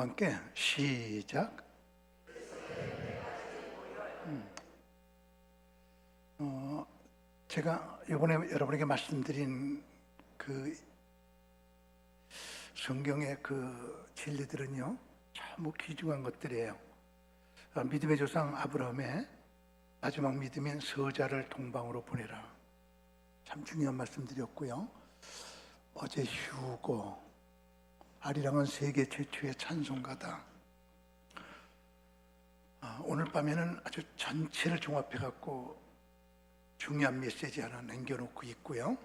함께 시작. 제가 이번에 여러분에게 말씀드린 그 성경의 그 진리들은요, 참 귀중한 것들이에요. 믿음의 조상 아브라함의 마지막 믿음인 서자를 동방으로 보내라. 참 중요한 말씀드렸고요. 어제 휴고, 아리랑은 세계 최초의 찬송가다. 오늘 밤에는 아주 전체를 종합해 갖고 중요한 메시지 하나 남겨놓고 있고요.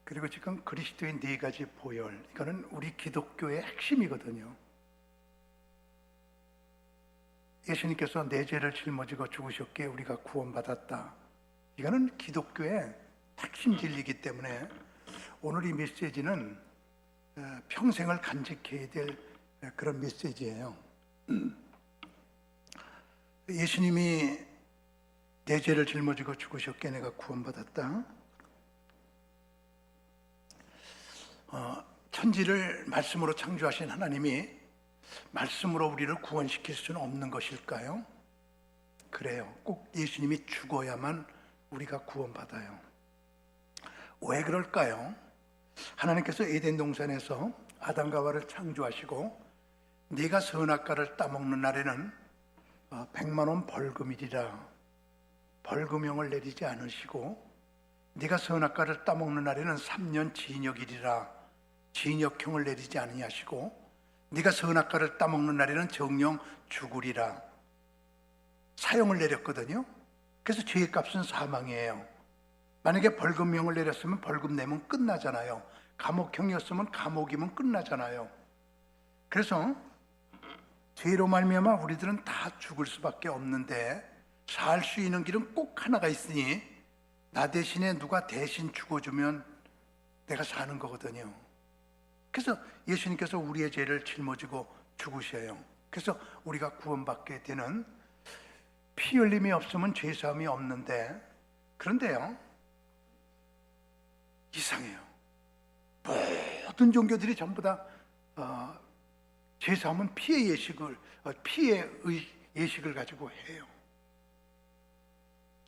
그리고 지금 그리스도의 네 가지 보혈, 이거는 우리 기독교의 핵심이거든요. 예수님께서 내 죄를 짊어지고 죽으셨기에 우리가 구원받았다. 이거는 기독교의 핵심 진리이기 때문에 오늘 이 메시지는 평생을 간직해야 될 그런 메시지예요. 예수님이 내 죄를 짊어지고 죽으셨기에 내가 구원받았다. 천지를 말씀으로 창조하신 하나님이 말씀으로 우리를 구원시킬 수는 없는 것일까요? 그래요. 꼭 예수님이 죽어야만 우리가 구원받아요. 왜 그럴까요? 하나님께서 에덴 동산에서 아담과 하와를 창조하시고 네가 선악과를 따먹는 날에는 100만 원 벌금이리라 벌금형을 내리지 않으시고 네가 선악과를 따먹는 날에는 3년 징역이리라 징역형을 내리지 아니하시고 네가 선악과를 따먹는 날에는 정령 죽으리라 사형을 내렸거든요. 그래서 죄의 값은 사망이에요. 만약에 벌금형을 내렸으면 벌금 내면 끝나잖아요. 감옥형이었으면 감옥이면 끝나잖아요. 그래서 죄로 말미암아 우리들은 다 죽을 수밖에 없는데 살 수 있는 길은 꼭 하나가 있으니 나 대신에 누가 대신 죽어주면 내가 사는 거거든요. 그래서 예수님께서 우리의 죄를 짊어지고 죽으셔요. 그래서 우리가 구원받게 되는 피 흘림이 없으면 죄사함이 없는데 그런데요 이상해요. 모든 종교들이 전부 다 죄사함은 피의 예식을 가지고 해요.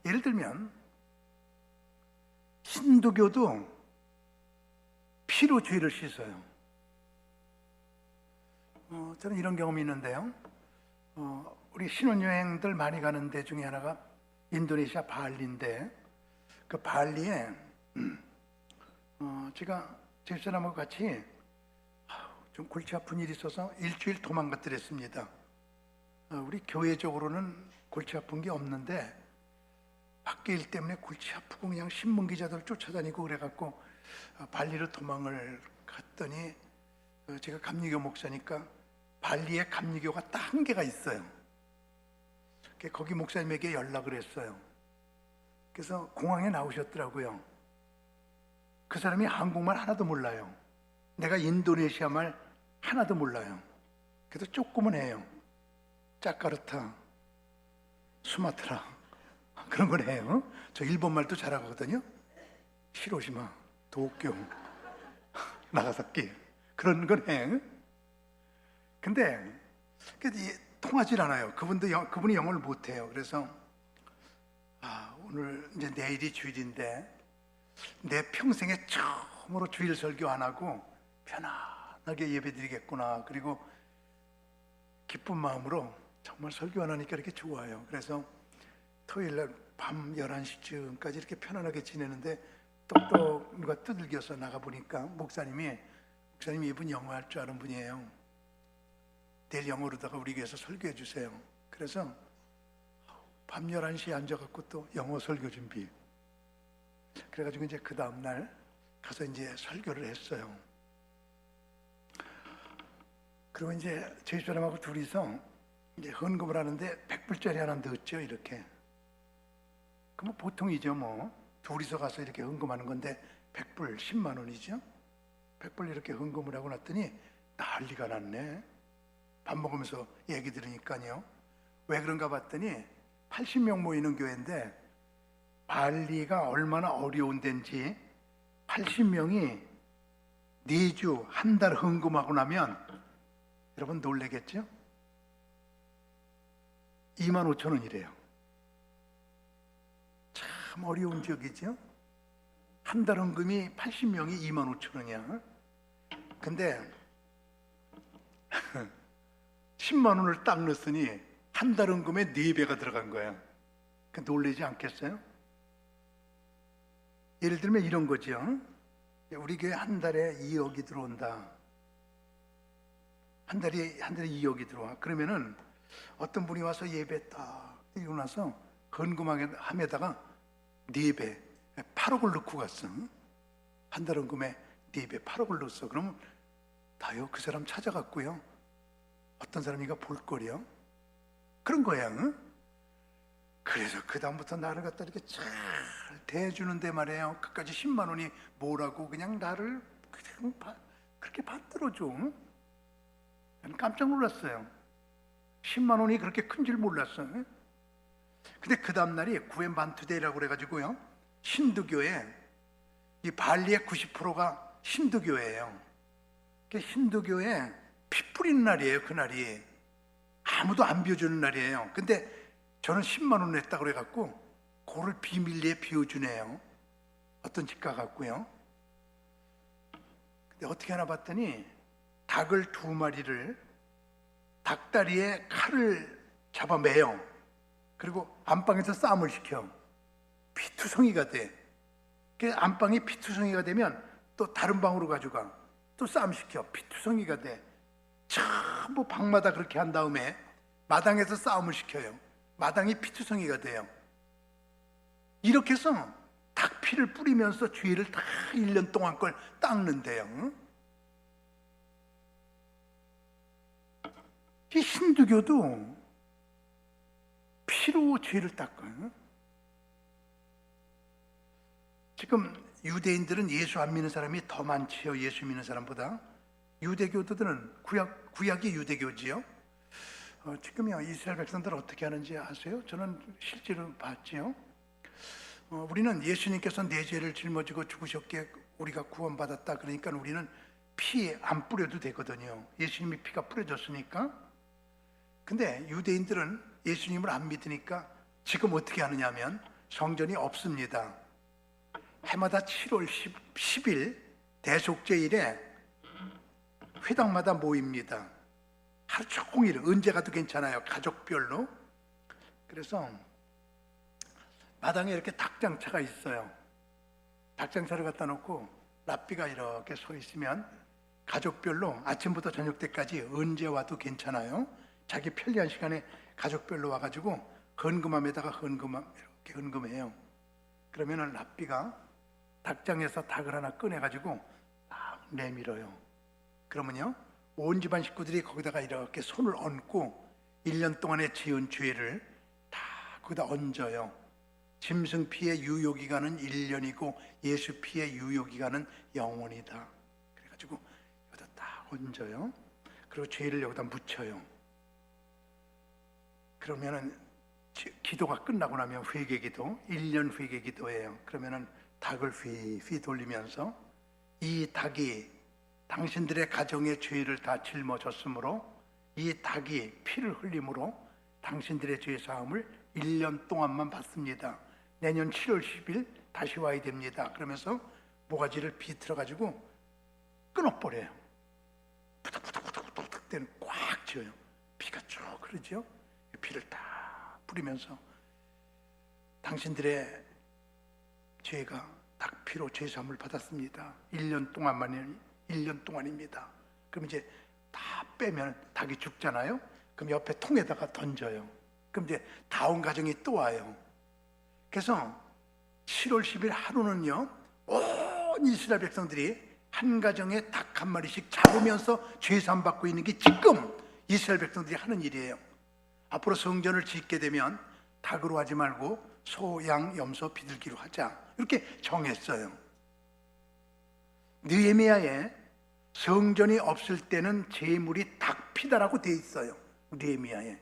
예를 들면 힌두교도 피로 죄를 씻어요. 저는 이런 경험이 있는데요. 우리 신혼여행들 많이 가는 데 중에 하나가 인도네시아 발리인데 그 발리에 제가 집사람하고 같이 좀 골치 아픈 일이 있어서 일주일 도망갔더랬습니다. 우리 교회적으로는 골치 아픈 게 없는데 밖에 일 때문에 골치 아프고 그냥 신문 기자들 쫓아다니고 그래갖고 발리로 도망을 갔더니 제가 감리교 목사니까 발리에 감리교가 딱 한 개가 있어요. 거기 목사님에게 연락을 했어요. 그래서 공항에 나오셨더라고요. 그 사람이 한국말 하나도 몰라요. 내가 인도네시아 말 하나도 몰라요. 그래도 조금은 해요. 자카르타, 수마트라 그런 걸 해요. 저 일본말도 잘하거든요. 히로시마, 도쿄, 나가사키 그런 건 해. 근데 통하질 않아요. 그분이 영어를 못해요. 그래서 오늘 이제 내일이 주일인데 내 평생에 처음으로 주일 설교 안 하고 편안하게 예배드리겠구나. 그리고 기쁜 마음으로 정말 설교 안 하니까 이렇게 좋아요. 그래서 토요일날 밤 11시쯤까지 이렇게 편안하게 지내는데 똑똑 누가 두들겨서 나가보니까 목사님이 이분 영어 할 줄 아는 분이에요. 내일 영어로다가 우리 교회에서 설교해 주세요. 그래서 밤 11시에 앉아갖고 또 영어 설교 준비. 그래가지고 이제 그 다음날 가서 이제 설교를 했어요. 그리고 이제 저희 사람하고 둘이서 이제 헌금을 하는데 100불짜리 하나 넣었죠, 이렇게. 그럼 보통이죠, 뭐. 둘이서 가서 이렇게 헌금하는 건데 100불 10만 원이죠. 100불 이렇게 헌금을 하고 났더니 난리가 났네. 밥 먹으면서 얘기 들으니까요. 왜 그런가 봤더니 80명 모이는 교회인데 발리가 얼마나 어려운 데인지 80명이 4주, 한 달 헌금하고 나면 여러분 놀래겠죠? 25,000원이래요. 참 어려운 지역이죠? 한 달 헌금이 80명이 25,000원이야. 근데 10만 원을 딱 넣었으니 한 달 헌금에 4배가 들어간 거야. 놀라지 않겠어요? 예를 들면 이런 거죠. 우리 교회 한 달에 2억이 들어온다. 한 달에 2억이 들어와. 그러면은 어떤 분이 와서 예배 딱 드리고 나서 헌금함에다가 4배 8억을 넣고 갔어. 한 달 헌금에 4배 8억을 넣었어. 그러면 다요 그 사람 찾아갔고요. 어떤 사람이가 볼거리요. 그런 거야. 응? 그래서 그 다음부터 나를 갖다 이렇게 잘 대해주는데 말이에요. 그까지 10만 원이 뭐라고 그냥 나를 그냥 그렇게 받들어줘. 응? 나는 깜짝 놀랐어요. 10만 원이 그렇게 큰 줄 몰랐어요. 응? 근데 그 다음날이 구엠반투데이라고 그래가지고요. 힌두교에 이 발리의 90%가 힌두교예요. 힌두교에 피 뿌리는 날이에요. 그날이 아무도 안 비워주는 날이에요. 근데 저는 10만 원 냈다고 그래갖고 그걸 비밀리에 비워주네요. 어떤 집 가갖고요. 근데 어떻게 하나 봤더니 닭을 2마리를 닭다리에 칼을 잡아 매요. 그리고 안방에서 싸움을 시켜. 피투성이가 돼. 그 안방이 피투성이가 되면 또 다른 방으로 가져가. 또 싸움 시켜. 피투성이가 돼. 전부 방마다 그렇게 한 다음에 마당에서 싸움을 시켜요. 마당이 피투성이가 돼요. 이렇게 해서 닭피를 뿌리면서 죄를 다 1년 동안 걸 닦는데요. 이 힌두교도 피로 죄를 닦아요. 지금 유대인들은 예수 안 믿는 사람이 더 많지요. 예수 믿는 사람보다. 유대교도들은 구약이 유대교지요. 지금요 이스라엘 백성들 어떻게 하는지 아세요? 저는 실제로 봤지요. 우리는 예수님께서 내 죄를 짊어지고 죽으셨기에 우리가 구원받았다. 그러니까 우리는 피 안 뿌려도 되거든요. 예수님이 피가 뿌려졌으니까. 근데 유대인들은 예수님을 안 믿으니까 지금 어떻게 하느냐면 성전이 없습니다. 해마다 7월 10일 대속제일에 회당마다 모입니다. 하루 종일 언제 가도 괜찮아요. 가족별로. 그래서 마당에 이렇게 닭장차가 있어요. 닭장차를 갖다 놓고 랍비가 이렇게 서 있으면 가족별로 아침부터 저녁 때까지 언제 와도 괜찮아요. 자기 편리한 시간에 가족별로 와가지고 헌금함에다가 이렇게 헌금해요. 그러면은 랍비가 닭장에서 닭을 하나 꺼내가지고 딱 내밀어요. 그러면요 온 집안 식구들이 거기다가 이렇게 손을 얹고 1년 동안의 지은 죄를 다 거기다 얹어요. 짐승 피의 유효기간은 1년이고 예수 피의 유효기간은 영원이다. 그래가지고 여기다 딱 얹어요. 그리고 죄를 여기다 묻혀요. 그러면은 기도가 끝나고 나면 회개기도 1년 회개기도예요. 그러면은 닭을 휘휘 돌리면서 이 닭이 당신들의 가정의 죄를 다 짊어졌으므로 이 닭이 피를 흘림으로 당신들의 죄 사함을 1년 동안만 받습니다. 내년 7월 10일 다시 와야 됩니다. 그러면서 모가지를 비틀어가지고 끊어버려요. 부탁부탁부탁부탁 때는 꽉 쥐어요. 피가 쭉 흐르죠. 피를 다 뿌리면서 당신들의 죄가 닭피로 죄사함을 받았습니다. 1년 동안입니다. 그럼 이제 다 빼면 닭이 죽잖아요. 그럼 옆에 통에다가 던져요. 그럼 이제 다음 가정이 또 와요. 그래서 7월 10일 하루는요 온 이스라엘 백성들이 한 가정에 닭 한 마리씩 잡으면서 죄사함 받고 있는 게 지금 이스라엘 백성들이 하는 일이에요. 앞으로 성전을 짓게 되면 닭으로 하지 말고 소, 양, 염소, 비둘기로 하자 이렇게 정했어요. 느헤미야에 성전이 없을 때는 제물이 닭피다라고 돼 있어요. 느헤미야에.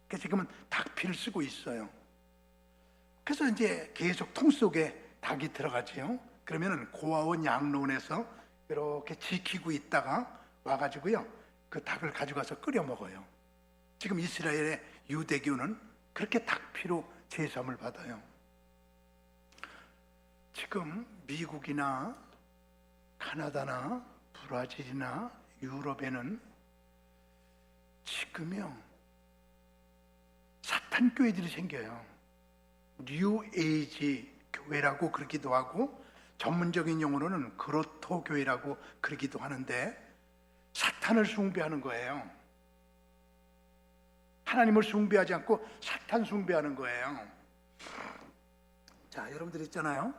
그래서 지금은 닭피를 쓰고 있어요. 그래서 이제 계속 통 속에 닭이 들어가지요. 그러면은 고아원 양로원에서 이렇게 지키고 있다가 와가지고요 그 닭을 가져가서 끓여 먹어요. 지금 이스라엘의 유대교는 그렇게 닭 피로 제사함을 받아요. 지금 미국이나 카나다나 브라질이나 유럽에는 지금요 사탄 교회들이 생겨요. 뉴 에이지 교회라고 그러기도 하고 전문적인 용어로는 그로토 교회라고 그러기도 하는데 사탄을 숭배하는 거예요. 하나님을 숭배하지 않고 사탄 숭배하는 거예요. 자, 여러분들 있잖아요.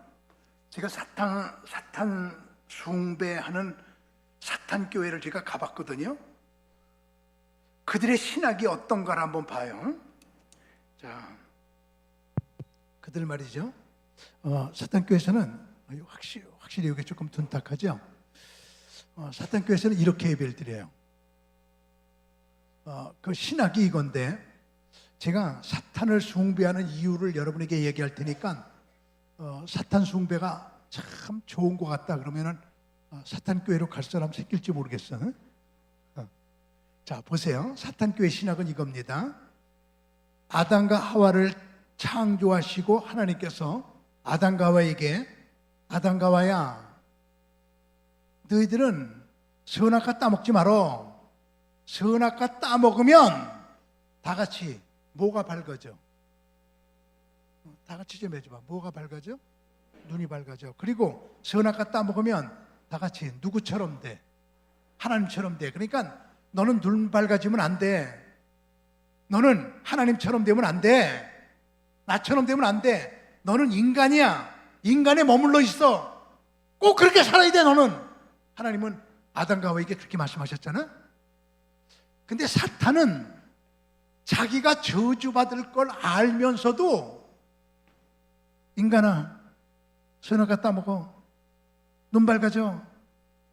제가 사탄 숭배하는 사탄 교회를 제가 가봤거든요. 그들의 신학이 어떤가를 한번 봐요. 자, 그들 말이죠. 사탄 교회에서는 확실히 이게 조금 둔탁하죠. 사탄 교회에서는 이렇게 예배를 드려요. 그 신학이 이건데 제가 사탄을 숭배하는 이유를 여러분에게 얘기할 테니까 사탄 숭배가 참 좋은 것 같다 그러면은 사탄 교회로 갈 사람 생길지 모르겠어. 자, 보세요. 사탄 교회 신학은 이겁니다. 아담과 하와를 창조하시고 하나님께서 아담과 하와에게 아담과 하와야 너희들은 선악과 따먹지 말어. 선악과 따먹으면 다 같이 뭐가 밝아져? 다 같이 좀 해줘봐. 뭐가 밝아져? 눈이 밝아져. 그리고 선악과 따먹으면 다 같이 누구처럼 돼? 하나님처럼 돼. 그러니까 너는 눈 밝아지면 안 돼. 너는 하나님처럼 되면 안 돼. 나처럼 되면 안 돼. 너는 인간이야. 인간에 머물러 있어. 꼭 그렇게 살아야 돼. 너는. 하나님은 아담과 하와에게 그렇게 말씀하셨잖아. 근데 사탄은 자기가 저주받을 걸 알면서도 인간아 선악과 따먹어. 눈 밝아져.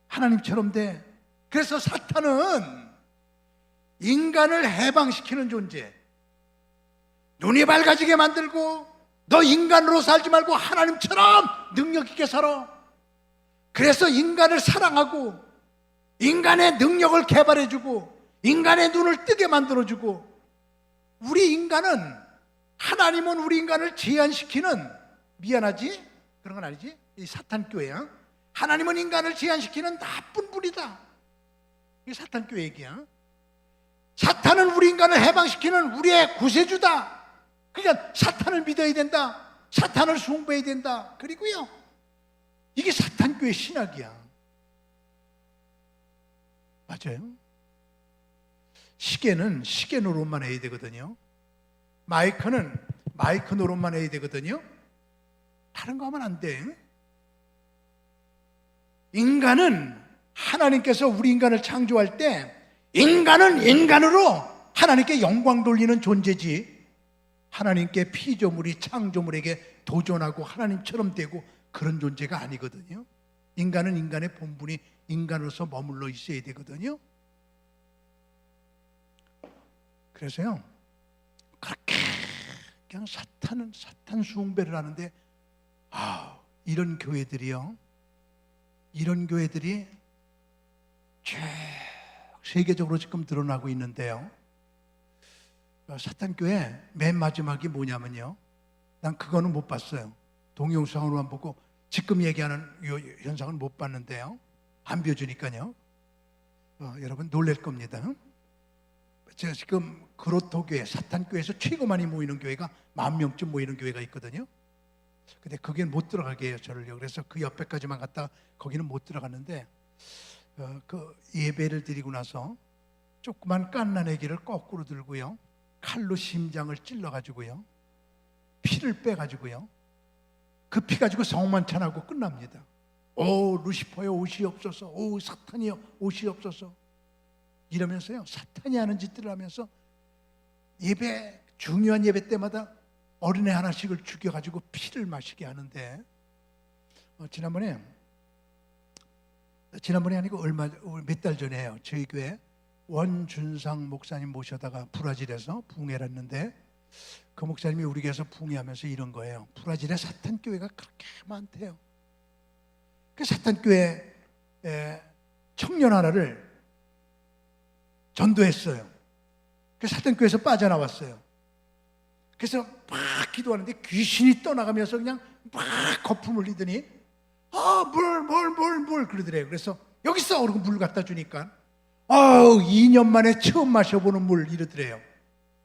하나님처럼 돼. 그래서 사탄은 인간을 해방시키는 존재. 눈이 밝아지게 만들고 너 인간으로 살지 말고 하나님처럼 능력 있게 살아. 그래서 인간을 사랑하고 인간의 능력을 개발해주고 인간의 눈을 뜨게 만들어주고 우리 인간은 하나님은 우리 인간을 제한시키는 미안하지? 그런 건 아니지? 이 사탄교회야. 하나님은 인간을 제한시키는 나쁜 분이다. 이게 사탄교회 얘기야. 사탄은 우리 인간을 해방시키는 우리의 구세주다. 그러니까 사탄을 믿어야 된다. 사탄을 숭배해야 된다. 그리고요 이게 사탄교회 신학이야. 맞아요. 시계는 시계 노릇만 해야 되거든요. 마이크는 마이크 노릇만 해야 되거든요. 다른 거 하면 안 돼. 인간은 하나님께서 우리 인간을 창조할 때 인간은 인간으로 하나님께 영광 돌리는 존재지 하나님께 피조물이 창조물에게 도전하고 하나님처럼 되고 그런 존재가 아니거든요. 인간은 인간의 본분이 인간으로서 머물러 있어야 되거든요. 그래서요 그렇게 그냥 사탄 숭배를 하는데 이런 교회들이요 이런 교회들이 쭉 세계적으로 지금 드러나고 있는데요. 사탄교회 맨 마지막이 뭐냐면요. 난 그거는 못 봤어요. 동영상으로만 보고 지금 얘기하는 이 현상은 못 봤는데요. 안 비워주니까요. 여러분 놀랄 겁니다. 제가 지금 그로토교회, 사탄교회에서 최고 많이 모이는 교회가 10,000명쯤 모이는 교회가 있거든요. 근데 거기는 못 들어가게 해요, 저를요. 그래서 그 옆에까지만 갔다가 거기는 못 들어갔는데 그 예배를 드리고 나서 조그만 깐난애기를 거꾸로 들고요. 칼로 심장을 찔러가지고요. 피를 빼가지고요. 그 피 가지고 성만찬하고 끝납니다. 오 루시퍼여 옷이 없어서, 오 사탄이여 옷이 없어서 이러면서요. 사탄이 하는 짓들을 하면서 예배, 중요한 예배 때마다 어린애 하나씩을 죽여가지고 피를 마시게 하는데 지난번에 아니고 몇 달 전에요. 저희 교회 원준상 목사님 모셔다가 브라질에서 부흥회를 했는데 그 목사님이 우리 교회에서 부흥회하면서 이런 거예요. 브라질에 사탄교회가 그렇게 많대요. 그 사탄교회 청년 하나를 전도했어요. 그래서 사탄교회에서 빠져나왔어요. 그래서 막 기도하는데 귀신이 떠나가면서 그냥 막 거품을 흘리더니 물 그러더래요. 그래서 여기 있어! 그러고 물 갖다 주니까 2년 만에 처음 마셔보는 물 이러더래요.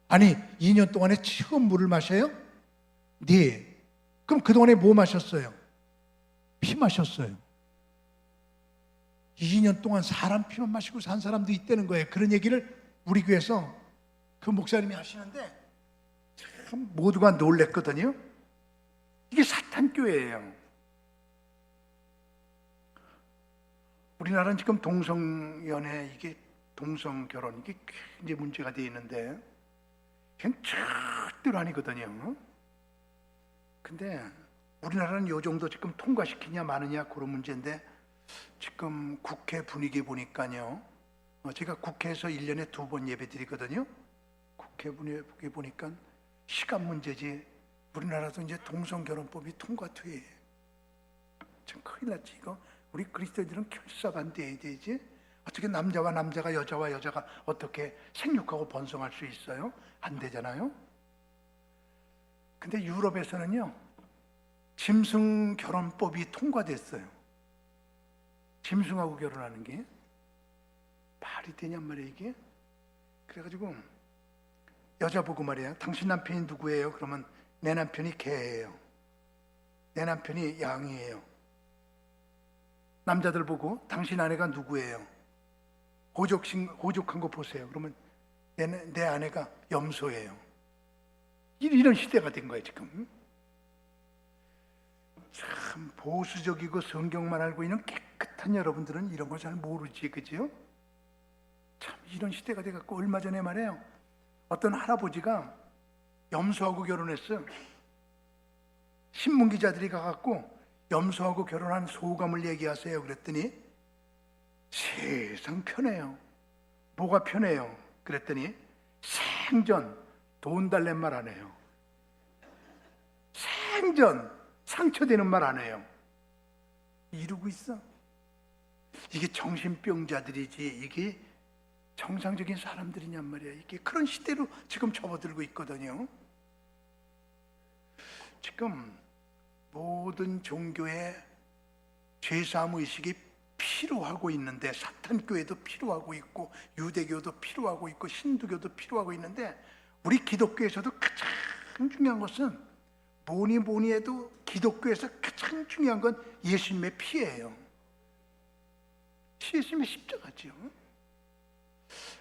아니 2년 동안에 처음 물을 마셔요? 네. 그럼 그동안에 뭐 마셨어요? 피 마셨어요. 2년 동안 사람 피만 마시고 산 사람도 있다는 거예요. 그런 얘기를 우리 교회에서 그 목사님이 하시는데 참 모두가 놀랬거든요. 이게 사탄교회예요. 우리나라는 지금 동성연애, 이게 동성결혼, 이게 굉장히 문제가 되어 있는데 그냥 절대로 아니거든요. 근데 우리나라는 요 정도 지금 통과시키냐 마느냐 그런 문제인데 지금 국회 분위기 보니까요. 제가 국회에서 1년에 2번 예배 드리거든요. 국회 분위기 보니까 시간 문제지 우리나라도 이제 동성결혼법이 통과돼요. 참 큰일 났지 이거. 우리 그리스도인들은 결사반대해야 되지. 어떻게 남자와 남자가 여자와 여자가 어떻게 생육하고 번성할 수 있어요? 안 되잖아요. 근데 유럽에서는요 짐승 결혼법이 통과됐어요. 짐승하고 결혼하는 게 말이 되냔 말이에요 이게. 그래가지고 여자 보고 말이에요. 당신 남편이 누구예요? 그러면 내 남편이 개예요. 내 남편이 양이에요. 남자들 보고 당신 아내가 누구예요? 호족한 거 보세요. 그러면 내 아내가 염소예요. 이런 시대가 된 거예요 지금. 참 보수적이고 성경만 알고 있는 깨끗한 여러분들은 이런 거 잘 모르지, 그죠? 참 이런 시대가 돼갖고 얼마 전에 말이에요. 어떤 할아버지가 염소하고 결혼했어요. 신문 기자들이 가갖고 염소하고 결혼한 소감을 얘기하세요. 그랬더니 세상 편해요. 뭐가 편해요? 그랬더니 생전 돈 달란 말 안 해요. 생전 상처되는 말 안 해요. 이러고 있어. 이게 정신병자들이지 이게 정상적인 사람들이냔 말이야. 이게 그런 시대로 지금 접어들고 있거든요. 지금 모든 종교의 죄사함 의식이 필요하고 있는데 사탄교회도 필요하고 있고 유대교도 필요하고 있고 힌두교도 필요하고 있는데 우리 기독교에서도 가장 중요한 것은 뭐니 해도 기독교에서 가장 중요한 건 예수님의 피예요. 예수님의 십자가죠.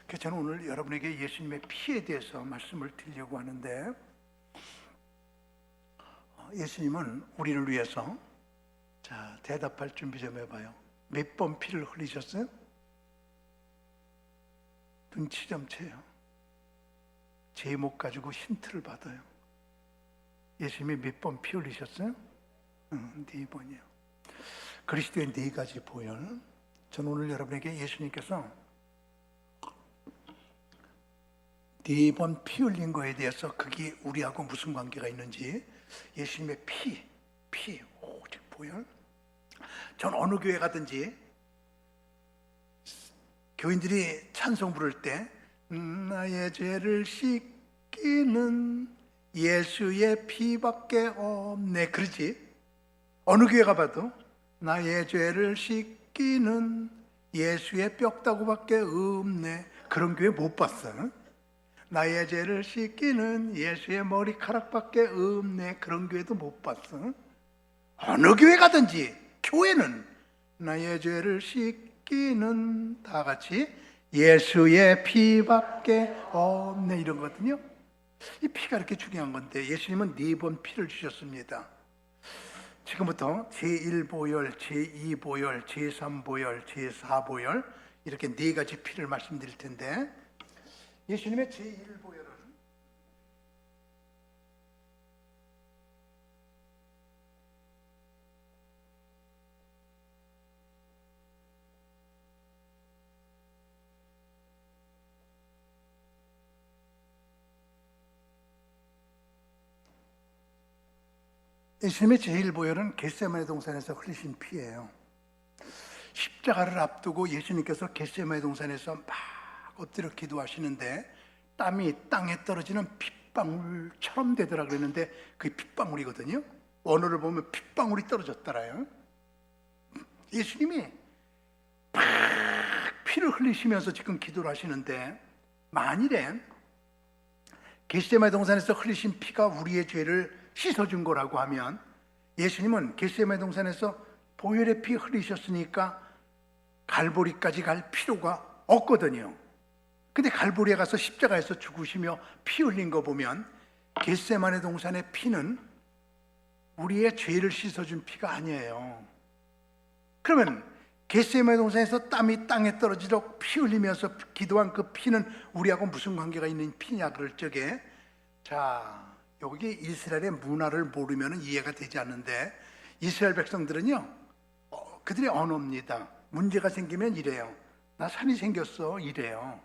그래서 저는 오늘 여러분에게 예수님의 피에 대해서 말씀을 드리려고 하는데 예수님은 우리를 위해서 자 대답할 준비 좀 해봐요. 몇 번 피를 흘리셨어요? 눈치 좀 채요. 제목 가지고 힌트를 받아요. 예수님이 몇 번 피 흘리셨어요? 4번이요. 그리스도의 4가지 보혈. 저는 오늘 여러분에게 예수님께서 4번 피 흘린 거에 대해서 그게 우리하고 무슨 관계가 있는지 예수님의 피, 오직 보혈. 전 어느 교회 가든지 교인들이 찬송 부를 때 나의 죄를 씻기는 예수의 피밖에 없네 그러지. 어느 교회 가봐도 나의 죄를 씻기는 예수의 뼈다구밖에 없네 그런 교회 못 봤어. 나의 죄를 씻기는 예수의 머리카락밖에 없네 그런 교회도 못 봤어. 어느 교회 가든지 교회는 나의 죄를 씻기는 다 같이 예수의 피밖에 없네 이런 거거든요. 이 피가 이렇게 중요한 건데 예수님은 4번 피를 주셨습니다. 지금부터 제1보혈, 제2보혈, 제3보혈, 제4보혈 이렇게 4가지 피를 말씀드릴 텐데 예수님의 제1보혈은 예수님의 제1보혈은 겟세마네 동산에서 흘리신 피예요. 십자가를 앞두고 예수님께서 겟세마네 동산에서 막 엎드려 기도하시는데 땀이 땅에 떨어지는 핏방울처럼 되더라 그랬는데 그게 핏방울이거든요. 원어를 보면 핏방울이 떨어졌더라요. 예수님이 팍 피를 흘리시면서 지금 기도를 하시는데, 만일에 겟세마네 동산에서 흘리신 피가 우리의 죄를 씻어준 거라고 하면, 예수님은 겟세마네 동산에서 보혈의 피 흘리셨으니까 갈보리까지 갈 필요가 없거든요. 근데 갈보리에 가서 십자가에서 죽으시며 피 흘린 거 보면 겟세마네 동산의 피는 우리의 죄를 씻어준 피가 아니에요. 그러면 겟세마네 동산에서 땀이 땅에 떨어지도록 피 흘리면서 기도한 그 피는 우리하고 무슨 관계가 있는 피냐 그럴 적에, 자, 여기 이스라엘의 문화를 모르면 이해가 되지 않는데, 이스라엘 백성들은요, 그들의 언어입니다. 문제가 생기면 이래요. 나 산이 생겼어, 이래요.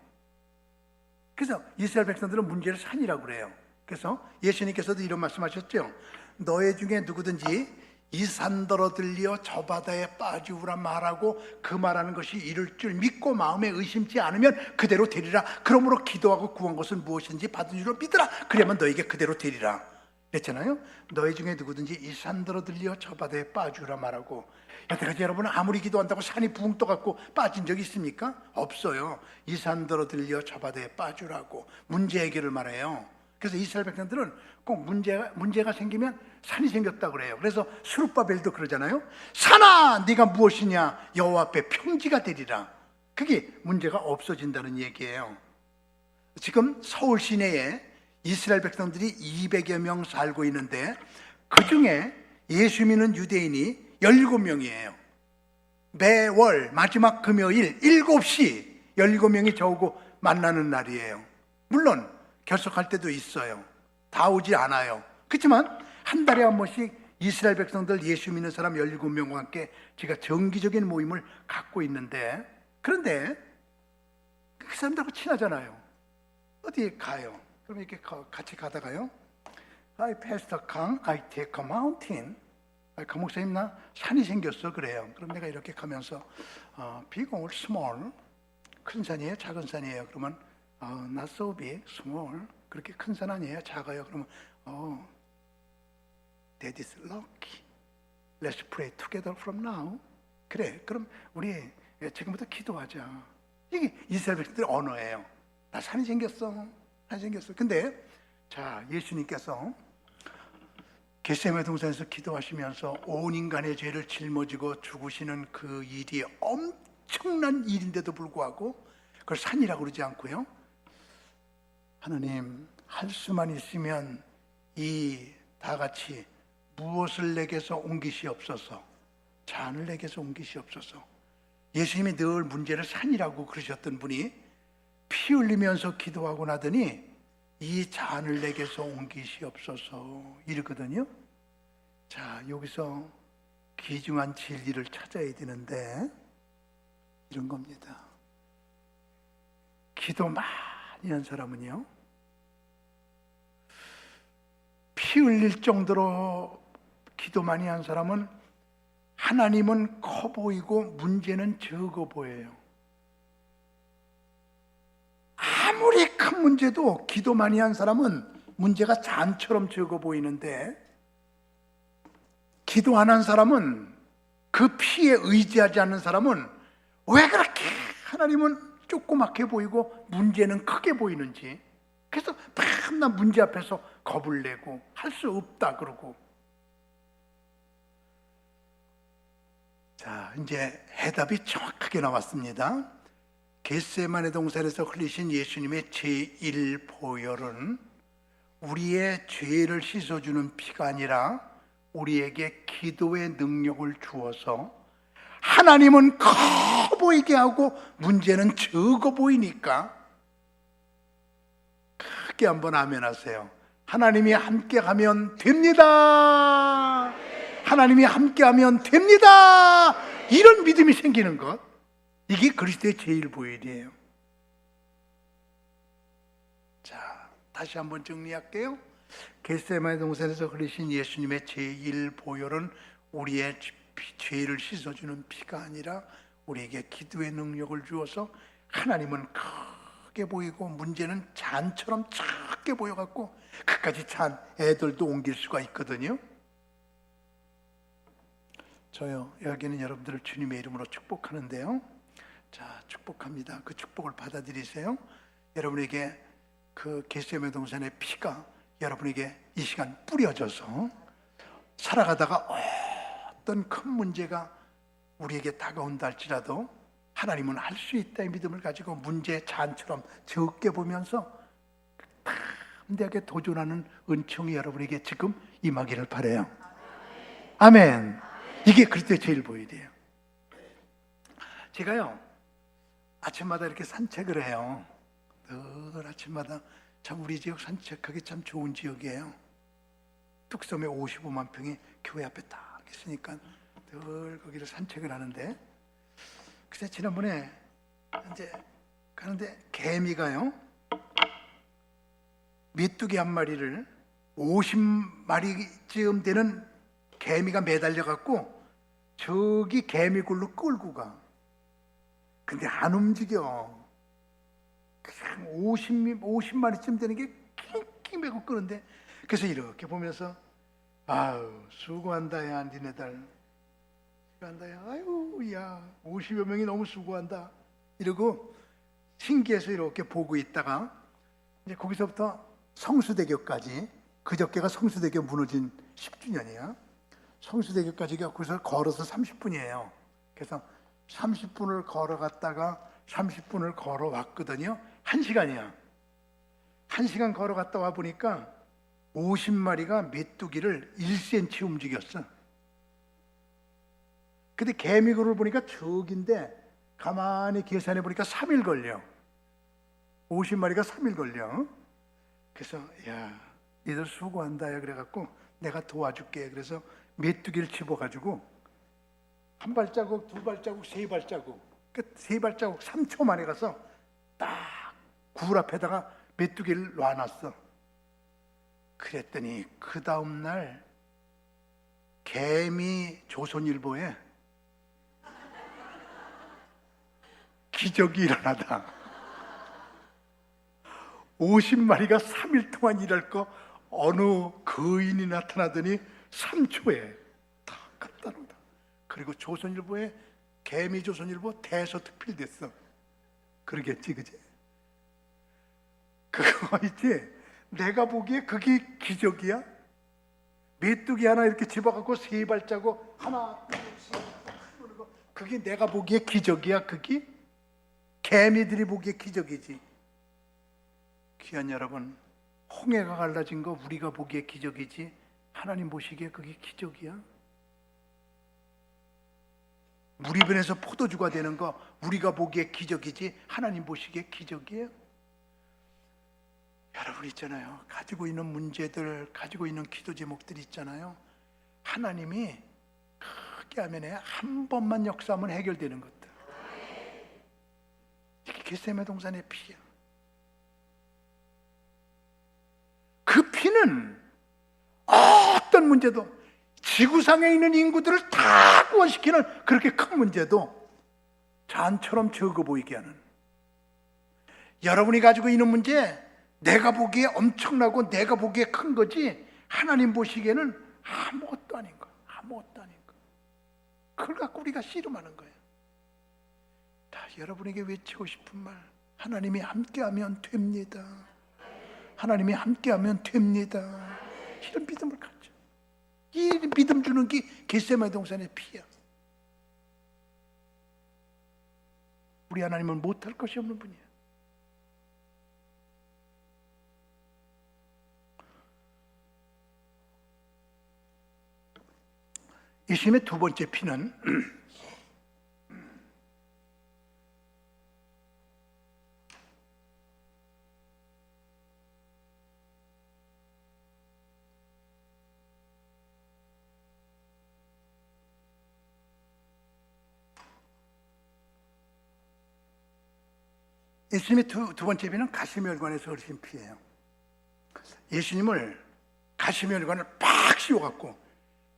그래서 이스라엘 백성들은 문제를 산이라고 그래요. 그래서 예수님께서도 이런 말씀하셨죠. 너희 중에 누구든지 이 산더러 들려 저 바다에 빠지우라 말하고 그 말하는 것이 이룰 줄 믿고 마음에 의심치 않으면 그대로 되리라. 그러므로 기도하고 구한 것은 무엇인지 받은 줄로 믿으라. 그러면 너에게 그대로 되리라 그랬잖아요. 너희 중에 누구든지 이 산더러 들려 저 바다에 빠지우라 말하고, 여태까지 여러분은 아무리 기도한다고 산이 붕 떠갖고 빠진 적이 있습니까? 없어요. 이 산더러 들려 저 바다에 빠지라고 문제 해결을 말해요. 그래서 이스라엘 백성들은 꼭 문제가 생기면 산이 생겼다 그래요. 그래서 스룹바벨도 그러잖아요. 산아, 네가 무엇이냐? 여호와 앞에 평지가 되리라. 그게 문제가 없어진다는 얘기예요. 지금 서울 시내에 이스라엘 백성들이 200여 명 살고 있는데, 그 중에 예수 믿는 유대인이 17명이에요. 매월 마지막 금요일 7시 17명이 저오고 만나는 날이에요. 물론 결석할 때도 있어요. 다 오지 않아요. 그렇지만 한 달에 한 번씩 이스라엘 백성들 예수 믿는 사람 17명과 함께 제가 정기적인 모임을 갖고 있는데, 그런데 그 사람들하고 친하잖아요. 어디에 가요? 그럼 이렇게 같이 가다가요, I Pastor Kang, I take a mountain. 그 목사님 나 산이 생겼어 그래요. 그럼 내가 이렇게 가면서 big or small, 큰 산이에요 작은 산이에요? 그러면 not so big, small, 그렇게 큰 산 아니에요 작아요? 그러면 that is lucky, let's pray together from now. 그래, 그럼 우리 지금부터 기도하자. 이게 이스라엘 백성들의 언어예요. 나 산이 생겼어, 산이 생겼어. 근데 자, 예수님께서 겟세마네 동산에서 기도하시면서 온 인간의 죄를 짊어지고 죽으시는 그 일이 엄청난 일인데도 불구하고 그걸 산이라고 그러지 않고요, 하나님 할 수만 있으면 이 다 같이 무엇을 내게서 옮기시옵소서, 잔을 내게서 옮기시옵소서. 예수님이 늘 문제를 산이라고 그러셨던 분이 피 흘리면서 기도하고 나더니 이 잔을 내게서 옮기시옵소서 이러거든요. 자, 여기서 귀중한 진리를 찾아야 되는데 이런 겁니다. 기도 많이 한 사람은요, 피 흘릴 정도로 기도 많이 한 사람은 하나님은 커 보이고 문제는 적어 보여요. 아무리 큰 문제도 기도 많이 한 사람은 문제가 잔처럼 적어 보이는데, 기도 안 한 사람은, 그 피에 의지하지 않는 사람은 왜 그렇게 하나님은 조그맣게 보이고 문제는 크게 보이는지, 그래서 맨날 문제 앞에서 겁을 내고 할 수 없다 그러고. 자, 이제 해답이 정확하게 나왔습니다. 겟세마네 동산에서 흘리신 예수님의 제1보혈은 우리의 죄를 씻어주는 피가 아니라 우리에게 기도의 능력을 주어서, 하나님은 커 보이게 하고 문제는 적어 보이니까 크게 한번 아멘 하세요. 하나님이 함께 하면 됩니다. 하나님이 함께 하면 됩니다. 이런 믿음이 생기는 것, 이게 그리스도의 제1보혈이에요. 자, 다시 한번 정리할게요. 겟세마네 동산에서 흘리신 예수님의 제1보혈은 우리의 죄를 씻어주는 피가 아니라 우리에게 기도의 능력을 주어서 하나님은 크게 보이고 문제는 잔처럼 작게 보여갖고 그까지 잔 애들도 옮길 수가 있거든요. 저요, 여기는 여러분들을 주님의 이름으로 축복하는데요. 자, 축복합니다. 그 축복을 받아들이세요. 여러분에게 그 겟세마네 동산의 피가 여러분에게 이 시간 뿌려져서 살아가다가 어떤 큰 문제가 우리에게 다가온다 할지라도 하나님은 할 수 있다의 믿음을 가지고 문제 잔처럼 적게 보면서 담대하게 도전하는 은총이 여러분에게 지금 임하기를 바라요. 아멘. 이게 그리스도의 제일 보여야 돼요. 제가요 아침마다 이렇게 산책을 해요. 늘 아침마다. 참 우리 지역 산책하기 참 좋은 지역이에요. 뚝섬에 55만 평의 교회 앞에 딱 있으니까 늘 거기를 산책을 하는데, 그래서 지난번에 이제 가는데 개미가요 메뚜기 한 마리를 50마리쯤 되는 개미가 매달려 갖고 저기 개미굴로 끌고 가. 근데 안 움직여. 그냥 50마리쯤 되는 게 낑낑 매고 끄는데, 그래서 이렇게 보면서 아유 수고한다 야 니네들, 수고한다 야, 아유 야 50여 명이 너무 수고한다 이러고 신기해서 이렇게 보고 있다가 이제 거기서부터 성수대교까지, 그저께가 성수대교 무너진 10주년이야. 성수대교까지가 거기서 걸어서 30분이에요. 그래서 30분을 걸어갔다가 30분을 걸어왔거든요. 1시간이야. 1시간 걸어갔다 와 보니까 50마리가 메뚜기를 1cm 움직였어. 근데 개미굴을 보니까 저긴데 가만히 계산해 보니까 3일 걸려. 50마리가 3일 걸려. 그래서 야 니들 수고한다 야 그래갖고 내가 도와줄게. 그래서 메뚜기를 집어가지고 한 발자국, 두 발자국, 세 발자국, 세 발자국 3초 만에 가서 딱 굴 앞에다가 메뚜기를 놔놨어. 그랬더니 그 다음날 개미 조선일보에 기적이 일어나다. 50마리가 3일 동안 일할 거 어느 거인이 나타나더니 3초에 다 갖다 놓다. 그리고 조선일보에 개미 조선일보 대서특필됐어. 그러겠지, 그지? 그거 있지? 내가 보기에 그게 기적이야. 메뚜기 하나 이렇게 집어갖고 세 발자국 하나, 그게 내가 보기에 기적이야. 그게 개미들이 보기에 기적이지. 귀한 여러분, 홍해가 갈라진 거 우리가 보기에 기적이지 하나님 보시기에 그게 기적이야. 물이 변해서 포도주가 되는 거 우리가 보기에 기적이지 하나님 보시기에 기적이에요. 여러분 있잖아요, 가지고 있는 문제들, 가지고 있는 기도 제목들이 있잖아요. 하나님이 크게 하면 한 번만 역사하면 해결되는 것들. 이게 겟세마네 동산의 피야. 그 피는 어떤 문제도, 지구상에 있는 인구들을 다 구원시키는 그렇게 큰 문제도 잔처럼 적어 보이게 하는, 여러분이 가지고 있는 문제 내가 보기에 엄청나고 내가 보기에 큰 거지 하나님 보시기에는 아무것도 아닌 거야. 아무것도 아닌 거야. 그걸 갖고 우리가 씨름하는 거예요. 다 여러분에게 외치고 싶은 말, 하나님이 함께하면 됩니다. 하나님이 함께하면 됩니다. 이런 믿음을 갖죠. 이 믿음 주는 게 겟세마네 동산의 피야. 우리 하나님은 못할 것이 없는 분이야. 예수님의 두 번째 피는 예수님의 두 번째 피는 가시멸관에서 흘리신 피예요. 예수님을 가시멸관을 팍 씌워갖고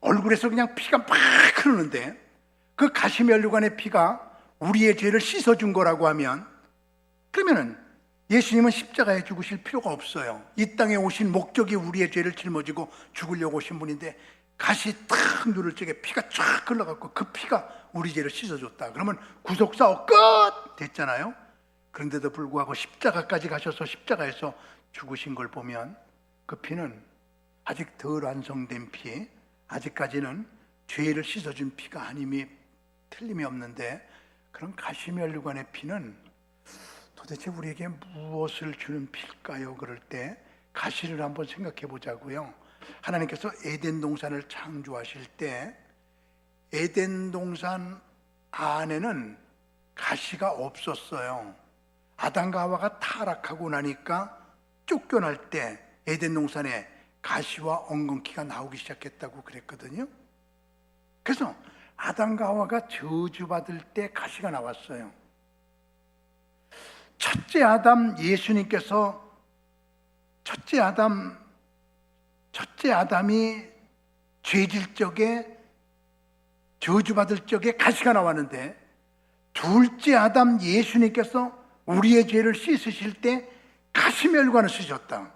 얼굴에서 그냥 피가 막 흐르는데, 그 가시면류관의 피가 우리의 죄를 씻어준 거라고 하면, 그러면은 예수님은 십자가에 죽으실 필요가 없어요. 이 땅에 오신 목적이 우리의 죄를 짊어지고 죽으려고 오신 분인데 가시 탁 누를 적에 피가 쫙 흘러갔고 그 피가 우리 죄를 씻어줬다. 그러면 구속사업 끝! 됐잖아요. 그런데도 불구하고 십자가까지 가셔서 십자가에서 죽으신 걸 보면 그 피는 아직 덜 완성된 피, 아직까지는 죄를 씻어준 피가 아님이 틀림이 없는데, 그런 가시면류관의 피는 도대체 우리에게 무엇을 주는 피일까요? 그럴 때 가시를 한번 생각해 보자고요. 하나님께서 에덴 동산을 창조하실 때 에덴 동산 안에는 가시가 없었어요. 아담과 하와가 타락하고 나니까 쫓겨날 때 에덴 동산에 가시와 엉겅퀴가 나오기 시작했다고 그랬거든요. 그래서 아담과 하와가 저주받을 때 가시가 나왔어요. 첫째 아담 예수님께서 첫째 아담이 죄질 적에 저주받을 적에 가시가 나왔는데, 둘째 아담 예수님께서 우리의 죄를 씻으실 때 가시면류관을 쓰셨다.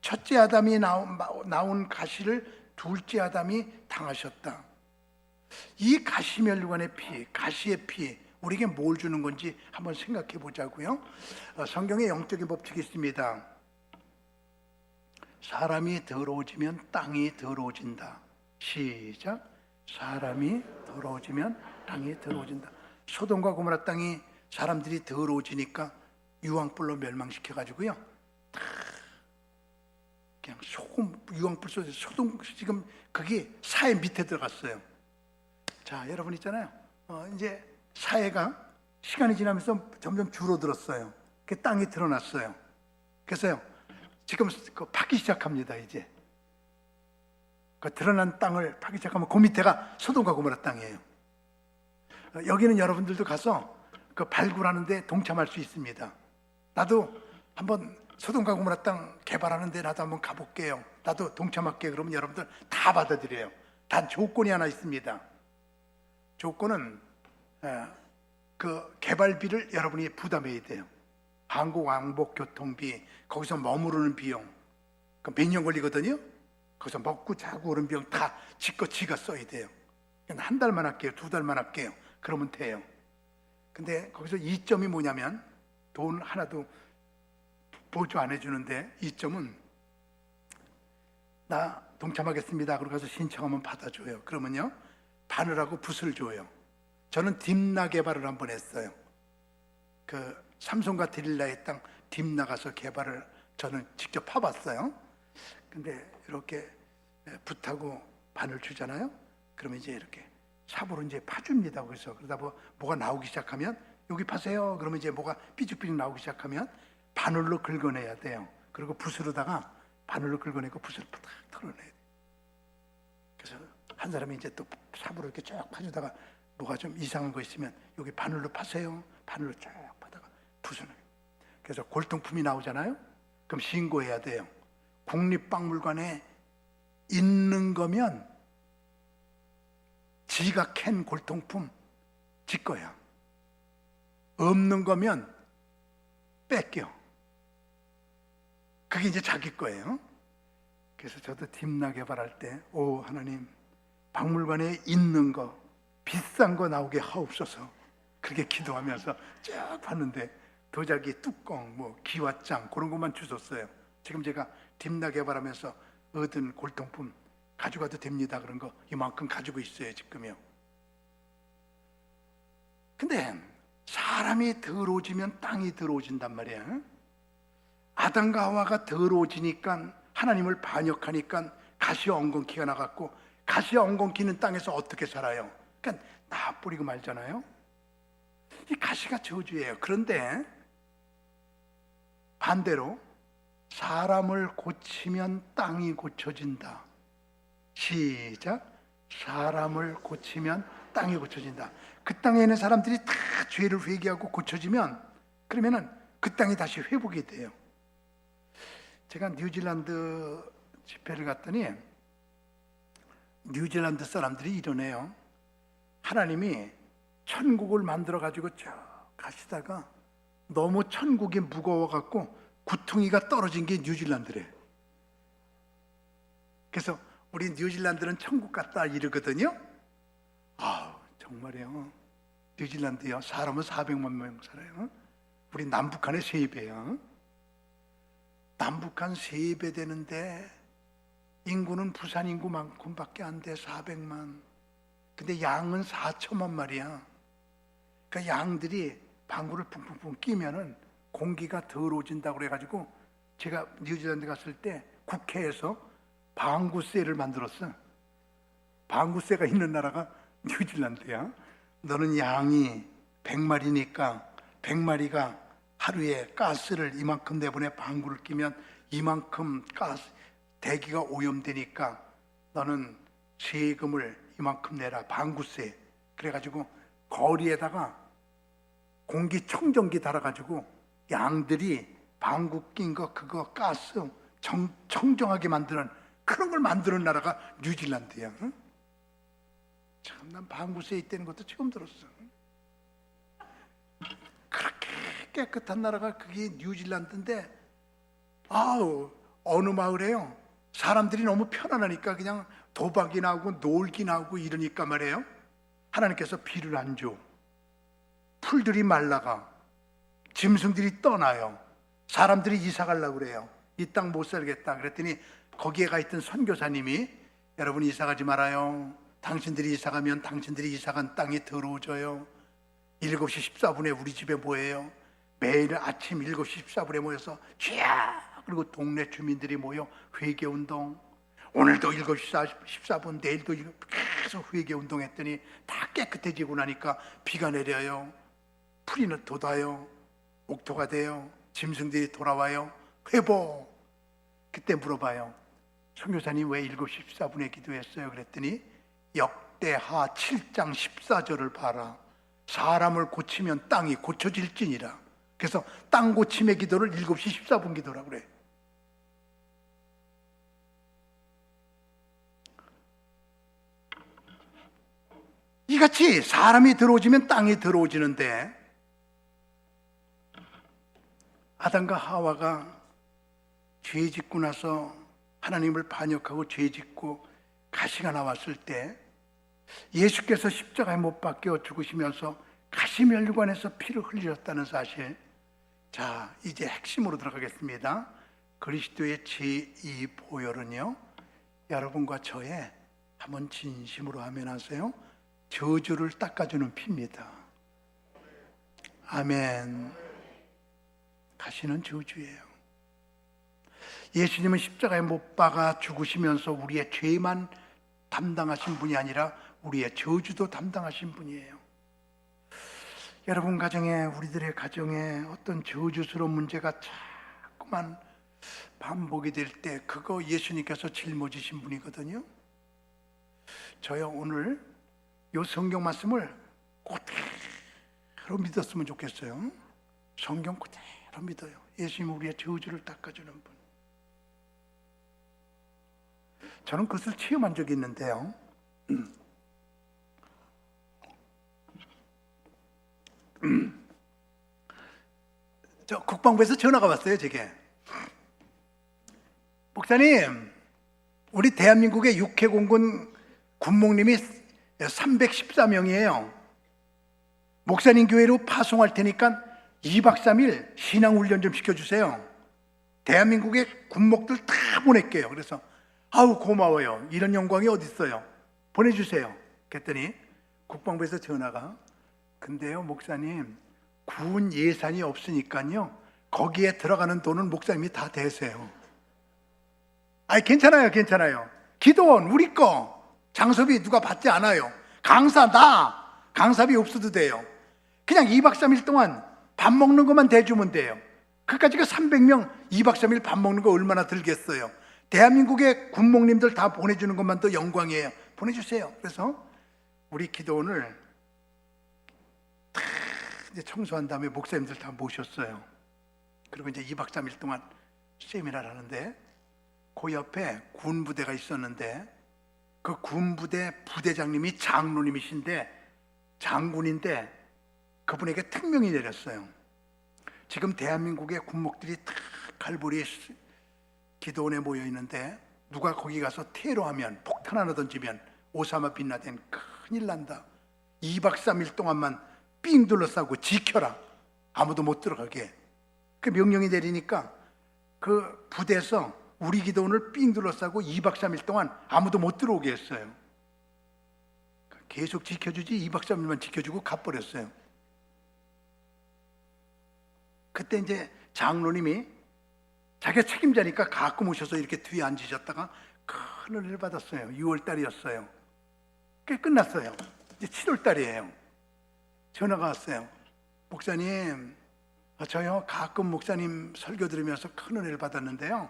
첫째 아담이 나온 가시를 둘째 아담이 당하셨다. 이 가시면류관의 피, 가시의 피, 우리에게 뭘 주는 건지 한번 생각해 보자고요. 성경에 영적인 법칙이 있습니다. 사람이 더러워지면 땅이 더러워진다. 시작. 사람이 더러워지면 땅이 더러워진다. 소돔과 고모라 땅이 사람들이 더러워지니까 유황불로 멸망시켜 가지고요, 그냥 소금 유황불 속에 소돔, 지금 그게 사해 밑에 들어갔어요. 자, 여러분 있잖아요. 이제 사해가 시간이 지나면서 점점 줄어들었어요. 그 땅이 드러났어요. 그래서요, 지금 그 파기 시작합니다. 이제 그 드러난 땅을 파기 시작하면 그 밑에가 소돔과 고모라 땅이에요. 여기는 여러분들도 가서 그 발굴하는데 동참할 수 있습니다. 나도 한번 소돔과 고모라 땅 개발하는데 나도 한번 가볼게요. 나도 동참할게요. 그러면 여러분들 다 받아들여요. 단 조건이 하나 있습니다. 조건은 그 개발비를 여러분이 부담해야 돼요. 항공, 왕복, 교통비, 거기서 머무르는 비용, 그 몇 년 걸리거든요. 거기서 먹고 자고 오는 비용 다 지가 써야 돼요. 한 달만 할게요, 두 달만 할게요. 그러면 돼요. 근데 거기서 이점이 뭐냐면, 돈 하나도 보조 안 해주는데, 이점은 나 동참하겠습니다. 그러고 가서 신청하면 받아줘요. 그러면요, 바늘하고 붓을 줘요. 저는 딥나 개발을 한번 했어요. 그 삼성과 데릴라의 땅 딥나 가서 개발을 저는 직접 파봤어요. 근데 이렇게 붓하고 바늘 주잖아요. 그러면 이제 이렇게 삽으로 이제 파줍니다. 그래서 그러다 뭐가 나오기 시작하면 여기 파세요. 그러면 이제 뭐가 삐죽삐죽 나오기 시작하면 바늘로 긁어내야 돼요. 그리고 붓으로다가 바늘로 긁어내고 붓을 탁 털어내야 돼요. 그래서 한 사람이 이제 또 삽으로 이렇게 쭉 파주다가 뭐가 좀 이상한 거 있으면 여기 바늘로 파세요. 바늘로 쭉 파다가 붓을. 그래서 골동품이 나오잖아요. 그럼 신고해야 돼요. 국립박물관에 있는 거면 지가 캔 골동품 지 거야. 없는 거면 뺏겨. 그게 이제 자기 거예요. 그래서 저도 딥나 개발할 때, 오 하나님, 박물관에 있는 거 비싼 거 나오게 하옵소서. 그렇게 기도하면서 쫙 봤는데 도자기 뚜껑, 뭐 기와장 그런 것만 주셨어요. 지금 제가 딥나 개발하면서 얻은 골동품 가져가도 됩니다. 그런 거 이만큼 가지고 있어요, 지금요. 근데 사람이 더러워지면 땅이 더러워진단 말이에요. 아담과 하와가 더러워지니까, 하나님을 반역하니까 가시와 엉겅퀴가 나갔고, 가시와 엉겅퀴는 땅에서 어떻게 살아요? 그러니까 나 뿌리고 말잖아요. 이 가시가 저주예요. 그런데 반대로 사람을 고치면 땅이 고쳐진다. 시작. 사람을 고치면 땅이 고쳐진다. 그 땅에 있는 사람들이 다 죄를 회개하고 고쳐지면, 그러면은 그 땅이 다시 회복이 돼요. 제가 뉴질랜드 집회를 갔더니 뉴질랜드 사람들이 이러네요. 하나님이 천국을 만들어 가지고 쭉 가시다가 너무 천국이 무거워갖고 구퉁이가 떨어진 게 뉴질랜드래. 그래서 우리 뉴질랜드는 천국 같다 이러거든요. 정말이요. 뉴질랜드요. 사람은 400만 명 살아요. 우리 남북한의 3배야. 남북한 3배 되는데 인구는 부산 인구만큼밖에 안 돼. 400만. 근데 양은 4천만 마리야. 그러니까 양들이 방구를 풍풍풍 끼면은 공기가 더러워진다고 그래가지고 제가 뉴질랜드 갔을 때 국회에서 방구세를 만들었어. 방구세가 있는 나라가 뉴질랜드야. 너는 양이 100마리니까 100마리가 하루에 가스를 이만큼 내보내. 방구를 끼면 이만큼 가스 대기가 오염되니까 너는 세금을 이만큼 내라. 방구세. 그래가지고 거리에다가 공기청정기 달아가지고 양들이 방구 낀 거 그거 가스 청정하게 만드는 그런 걸 만드는 나라가 뉴질랜드야. 응? 참, 난 방구세 있다는 것도 처음 들었어. 그렇게 깨끗한 나라가 그게 뉴질랜드인데, 어느 마을에요. 사람들이 너무 편안하니까 그냥 도박이나 하고 놀기나 하고 이러니까 말이에요. 하나님께서 비를 안 줘. 풀들이 말라가. 짐승들이 떠나요. 사람들이 이사 가려고 그래요. 이 땅 못 살겠다. 그랬더니 거기에 가 있던 선교사님이 여러분 이사 가지 말아요. 당신들이 이사 가면 당신들이 이사 간 땅이 더러워져요. 7시 14분에 우리 집에 모여요. 매일 아침 7시 14분에 모여서 쥐야! 그리고 동네 주민들이 모여 회개운동. 오늘도 7시 14분, 내일도 계속 회개운동 했더니 다 깨끗해지고 나니까 비가 내려요. 풀이 돋아요. 옥토가 돼요. 짐승들이 돌아와요. 회복. 그때 물어봐요. 선교사님 왜 7시 14분에 기도했어요? 그랬더니 역대하 7장 14절을 봐라. 사람을 고치면 땅이 고쳐질지니라. 그래서 땅 고침의 기도를 7시 14분 기도라고 그래. 이같이 사람이 더러워지면 땅이 더러워지는데, 아담과 하와가 죄 짓고 나서 하나님을 반역하고 죄 짓고 가시가 나왔을 때 예수께서 십자가에 못 박혀 죽으시면서 가시면류관에서 피를 흘리셨다는 사실. 자, 이제 핵심으로 들어가겠습니다. 그리스도의 제2 보혈은요, 여러분과 저의 한번 진심으로 아멘하세요. 저주를 닦아주는 피입니다. 아멘. 가시는 저주예요. 예수님은 십자가에 못 박아 죽으시면서 우리의 죄만 담당하신 분이 아니라 우리의 저주도 담당하신 분이에요. 여러분 가정에, 우리들의 가정에 어떤 저주스러운 문제가 자꾸만 반복이 될 때 그거 예수님께서 짊어지신 분이거든요. 저요 오늘 이 성경 말씀을 그대로 믿었으면 좋겠어요. 성경 그대로 믿어요. 예수님 우리의 저주를 닦아주는 분. 저는 그것을 체험한 적이 있는데요. 저 국방부에서 전화가 왔어요. 제게. 목사님, 우리 대한민국의 육해공군 군목님이 314명이에요. 목사님 교회로 파송할 테니까 2박 3일 신앙훈련 좀 시켜주세요. 대한민국의 군목들 다 보낼게요. 그래서 아우 고마워요. 이런 영광이 어디 있어요. 보내주세요. 그랬더니 국방부에서 전화가, 근데요 목사님 군 예산이 없으니까요 거기에 들어가는 돈은 목사님이 다 대세요. 아니 괜찮아요. 기도원 우리 거 장소비 누가 받지 않아요. 강사비 없어도 돼요. 그냥 2박 3일 동안 밥 먹는 것만 대주면 돼요. 그까지가 300명 2박 3일 밥 먹는 거 얼마나 들겠어요. 대한민국의 군목님들 다 보내주는 것만도 영광이에요. 보내주세요. 그래서 우리 기도원을 다 이제 청소한 다음에 목사님들 다 모셨어요. 그리고 이제 2박 3일 동안 세미나를 하는데 그 옆에 군부대가 있었는데 그 군부대 부대장님이 장로님이신데 장군인데 그분에게 특명이 내렸어요. 지금 대한민국의 군목들이 다 갈보리 기도원에 모여 있는데 누가 거기 가서 테러하면, 폭탄 하나 던지면 오사마 빈라덴 큰일 난다. 2박 3일 동안만 삥 둘러싸고 지켜라. 아무도 못 들어가게. 그 명령이 내리니까 그 부대에서 우리 기도원을 삥 둘러싸고 2박 3일 동안 아무도 못 들어오게 했어요. 계속 지켜주지 2박 3일만 지켜주고 가버렸어요. 그때 이제 장로님이 자기가 책임자니까 가끔 오셔서 이렇게 뒤에 앉으셨다가 큰 은혜를 받았어요. 6월 달이었어요. 꽤 끝났어요. 이제 7월 달이에요. 전화가 왔어요. 목사님, 저요 가끔 목사님 설교 들으면서 큰 은혜를 받았는데요,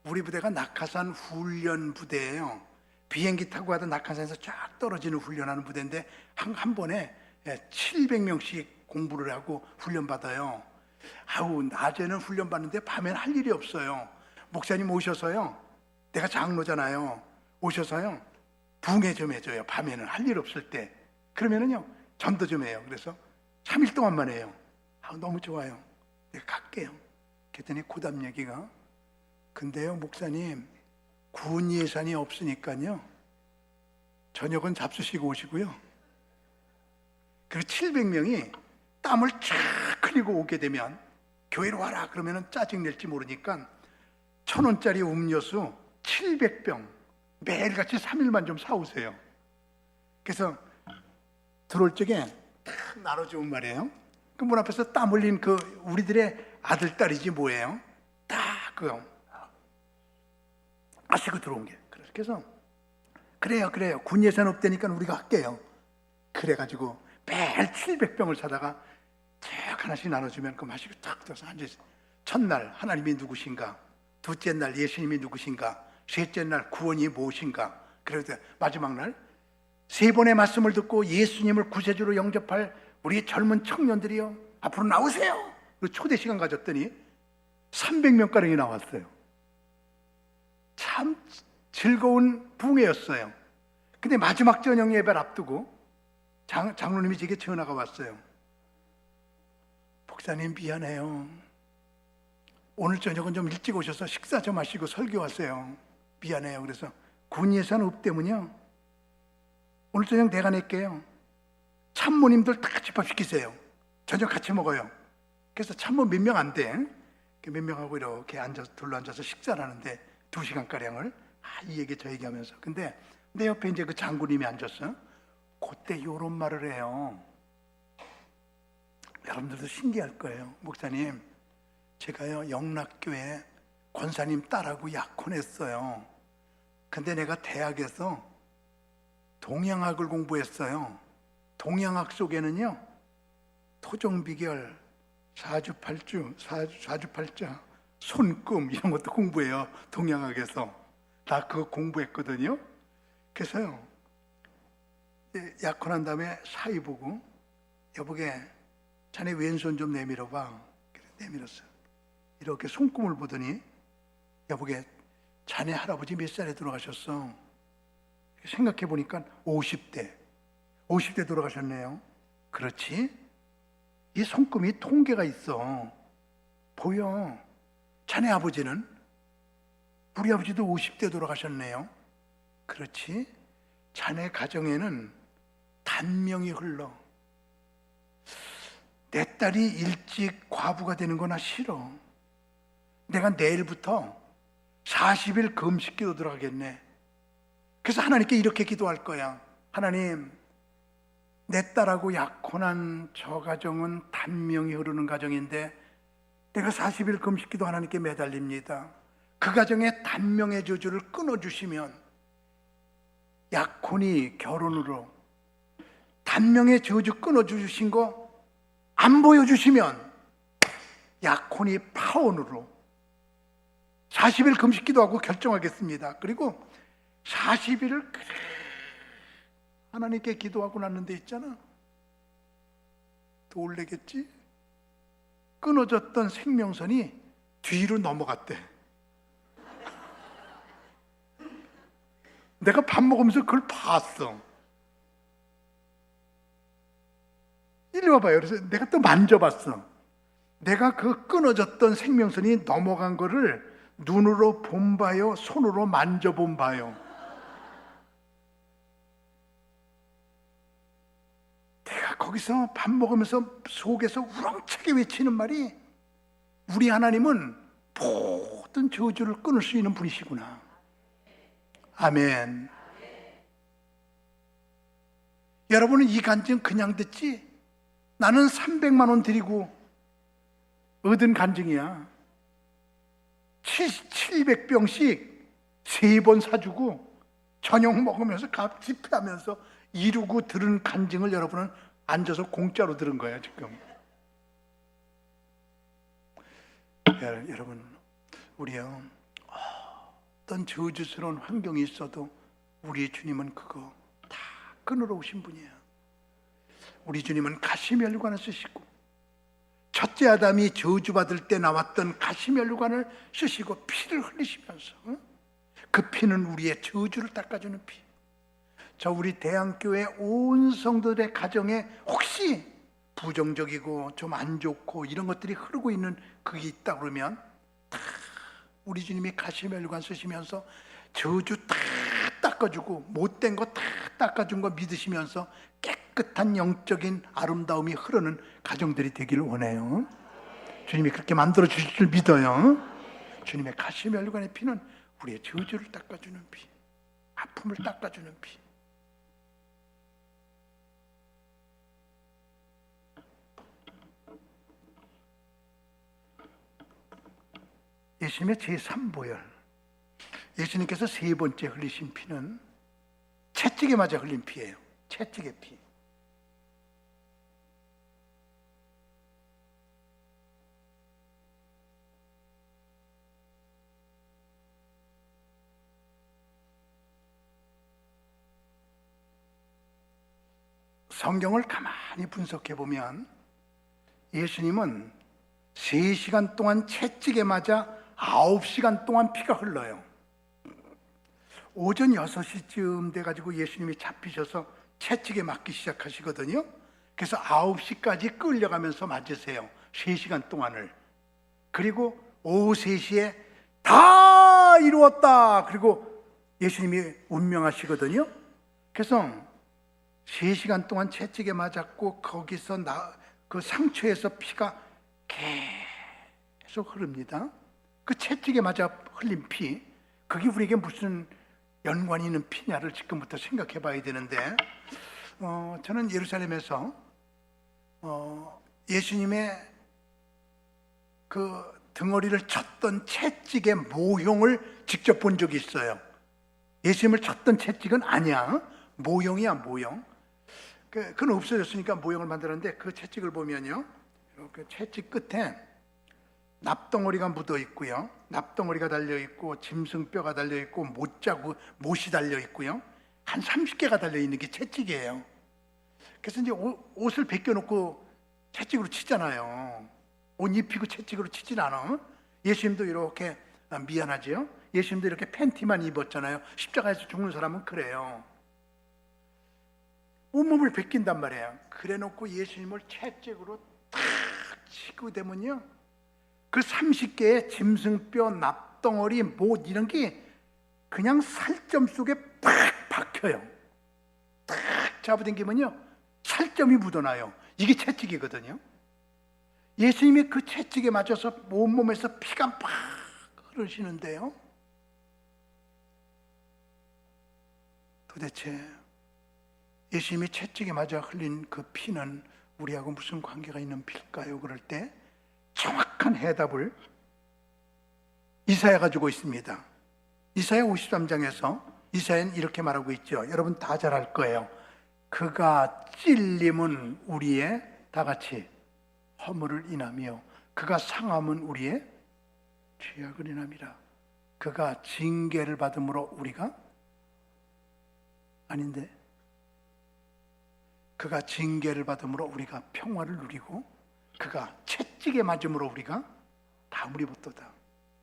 우리 부대가 낙하산 훈련 부대예요. 비행기 타고 가다 낙하산에서 쫙 떨어지는 훈련하는 부대인데 한 번에 700명씩 공부를 하고 훈련 받아요. 아우, 낮에는 훈련 받는데 밤에는 할 일이 없어요. 목사님 오셔서요, 내가 장로잖아요, 오셔서요 붕해 좀 해줘요. 밤에는 할 일 없을 때. 그러면은요 전도 좀 해요. 그래서 3일 동안만 해요. 아우, 너무 좋아요. 내가 갈게요. 그랬더니 고담 얘기가, 근데요 목사님, 군 예산이 없으니까요 저녁은 잡수시고 오시고요. 그리고 700명이 땀을 쫙 흘리고 오게 되면 교회로 와라 그러면 짜증낼지 모르니까 1,000원짜리 음료수 700병 매일같이 3일만 좀 사오세요. 그래서 들어올 적에 딱 나눠주면 말이에요. 그 문 앞에서 땀 흘린 그 우리들의 아들, 딸이지 뭐예요. 딱 그거 아시고 들어온 게. 그래서 그래요 군 예산 없다니까 우리가 할게요. 그래가지고 매일 700병을 사다가 쭉 하나씩 나눠주면 그 마시고 탁 들어서 앉아있어요. 첫날 하나님이 누구신가, 둘째 날 예수님이 누구신가, 셋째 날 구원이 무엇인가. 그래서 마지막 날 3번의 말씀을 듣고 예수님을 구세주로 영접할 우리 젊은 청년들이요 앞으로 나오세요. 그리고 초대 시간 가졌더니 300명가량이 나왔어요. 참 즐거운 붕해였어요. 근데 마지막 저녁 예배를 앞두고 장로님이 제게 전화가 왔어요. 목사님 미안해요. 오늘 저녁은 좀 일찍 오셔서 식사 좀 하시고 설교하세요. 미안해요. 그래서 군 예산 없 때문이요, 오늘 저녁 내가 낼게요. 참모님들 다 집합시키세요. 저녁 같이 먹어요. 그래서 참모 몇 명 안 돼. 몇 명하고 이렇게 앉아서 둘러앉아서 식사를 하는데 2시간가량을 이 얘기 저 얘기하면서. 근데 내 옆에 이제 그 장군님이 앉았어요. 그때 요런 말을 해요. 여러분들도 신기할 거예요. 목사님, 제가요 영락교회 권사님 딸하고 약혼했어요. 근데 내가 대학에서 동양학을 공부했어요. 동양학 속에는요 토종비결, 사주팔자, 손금 이런 것도 공부해요. 동양학에서 다 그거 공부했거든요. 그래서요 약혼한 다음에 사위 보고, 여보게 자네 왼손 좀 내밀어봐. 그래 내밀었어요. 이렇게 손금을 보더니, 여보게 자네 할아버지 몇 살에 돌아가셨어? 생각해 보니까 50대 돌아가셨네요. 그렇지? 이 손금이 통계가 있어. 보여. 자네 아버지는? 우리 아버지도 50대 돌아가셨네요. 그렇지? 자네 가정에는 단명이 흘러. 내 딸이 일찍 과부가 되는 거나 싫어. 내가 내일부터 40일 금식기도 들어가겠네. 그래서 하나님께 이렇게 기도할 거야. 하나님, 내 딸하고 약혼한 저 가정은 단명이 흐르는 가정인데 내가 40일 금식기도 하나님께 매달립니다. 그 가정의 단명의 저주를 끊어주시면, 약혼이 결혼으로 단명의 저주 끊어주신 거 안 보여주시면 약혼이 파혼으로 40일 금식기도 하고 결정하겠습니다. 그리고 40일을 하나님께 기도하고 났는데 있잖아, 또 올래겠지? 끊어졌던 생명선이 뒤로 넘어갔대. 내가 밥 먹으면서 그걸 봤어. 이리 와봐요. 그래서 내가 또 만져봤어. 내가 그 끊어졌던 생명선이 넘어간 거를 눈으로 본 바요, 손으로 만져본 바요. 내가 거기서 밥 먹으면서 속에서 우렁차게 외치는 말이, 우리 하나님은 모든 저주를 끊을 수 있는 분이시구나. 아멘. 여러분은 이 간증 그냥 듣지? 나는 300만 원 드리고 얻은 간증이야. 700병씩 3번 사주고 저녁 먹으면서 값 집회하면서 이루고 들은 간증을 여러분은 앉아서 공짜로 들은 거예요 지금. 여러분, 우리요, 어떤 저주스러운 환경이 있어도 우리 주님은 그거 다 끊으러 오신 분이에요. 우리 주님은 가시면류관을 쓰시고, 첫째 아담이 저주받을 때 나왔던 가시면류관을 쓰시고 피를 흘리시면서 그 피는 우리의 저주를 닦아주는 피. 저 우리 대한교회 온 성도들의 가정에 혹시 부정적이고 좀 안 좋고 이런 것들이 흐르고 있는 그게 있다 그러면 다 우리 주님이 가시면류관 쓰시면서 저주 다 닦아주고 못된 거 다 닦아준 거 믿으시면서 깨끗한 영적인 아름다움이 흐르는 가정들이 되기를 원해요. 주님이 그렇게 만들어 주실 줄 믿어요. 주님의 가시면류관의 피는 우리의 저주를 닦아주는 피, 아픔을 닦아주는 피. 예수님의 제3보혈, 예수님께서 세 번째 흘리신 피는 채찍에 맞아 흘린 피예요. 채찍의 피. 성경을 가만히 분석해 보면 예수님은 3시간 동안 채찍에 맞아 9시간 동안 피가 흘러요. 오전 6시쯤 돼가지고 예수님이 잡히셔서 채찍에 맞기 시작하시거든요. 그래서 9시까지 끌려가면서 맞으세요. 3시간 동안을. 그리고 오후 3시에 다 이루었다. 그리고 예수님이 운명하시거든요. 그래서 3시간 동안 채찍에 맞았고 거기서 그 상처에서 피가 계속 흐릅니다. 그 채찍에 맞아 흘린 피, 그게 우리에게 무슨 연관이 있는 피냐를 지금부터 생각해 봐야 되는데, 저는 예루살렘에서 예수님의 그 등허리를 쳤던 채찍의 모형을 직접 본 적이 있어요. 예수님을 쳤던 채찍은 아니야. 모형이야, 모형. 그건 없어졌으니까 모형을 만들었는데, 그 채찍을 보면요, 이렇게 채찍 끝에 납덩어리가 묻어 있고요, 납덩어리가 달려 있고 짐승뼈가 달려 있고 못이 달려 있고요, 한 30개가 달려 있는 게 채찍이에요. 그래서 이제 옷을 벗겨놓고 채찍으로 치잖아요. 옷 입히고 채찍으로 치진 않아. 예수님도 이렇게, 미안하지요, 예수님도 이렇게 팬티만 입었잖아요. 십자가에서 죽는 사람은 그래요. 온몸을 벗긴단 말이에요. 그래 놓고 예수님을 채찍으로 탁 치고 되면요, 그 30개의 짐승뼈, 납덩어리, 못 이런 게 그냥 살점 속에 팍 박혀요. 딱 잡아당기면요, 살점이 묻어나요. 이게 채찍이거든요. 예수님이 그 채찍에 맞아서 온몸에서 피가 팍 흐르시는데요, 도대체 예수님이 채찍에 맞아 흘린 그 피는 우리하고 무슨 관계가 있는 피일까요? 그럴 때 정확한 해답을 이사야가 주고 있습니다. 이사야 53장에서 이사야는 이렇게 말하고 있죠. 여러분 다 잘 알 거예요. 그가 찔림은 우리의 다 같이 허물을 인하며 그가 상함은 우리의 죄악을 인함이라. 그가 징계를 받음으로 우리가 아닌데, 그가 징계를 받음으로 우리가 평화를 누리고 그가 채찍에 맞음으로 우리가 나무리 벗도다.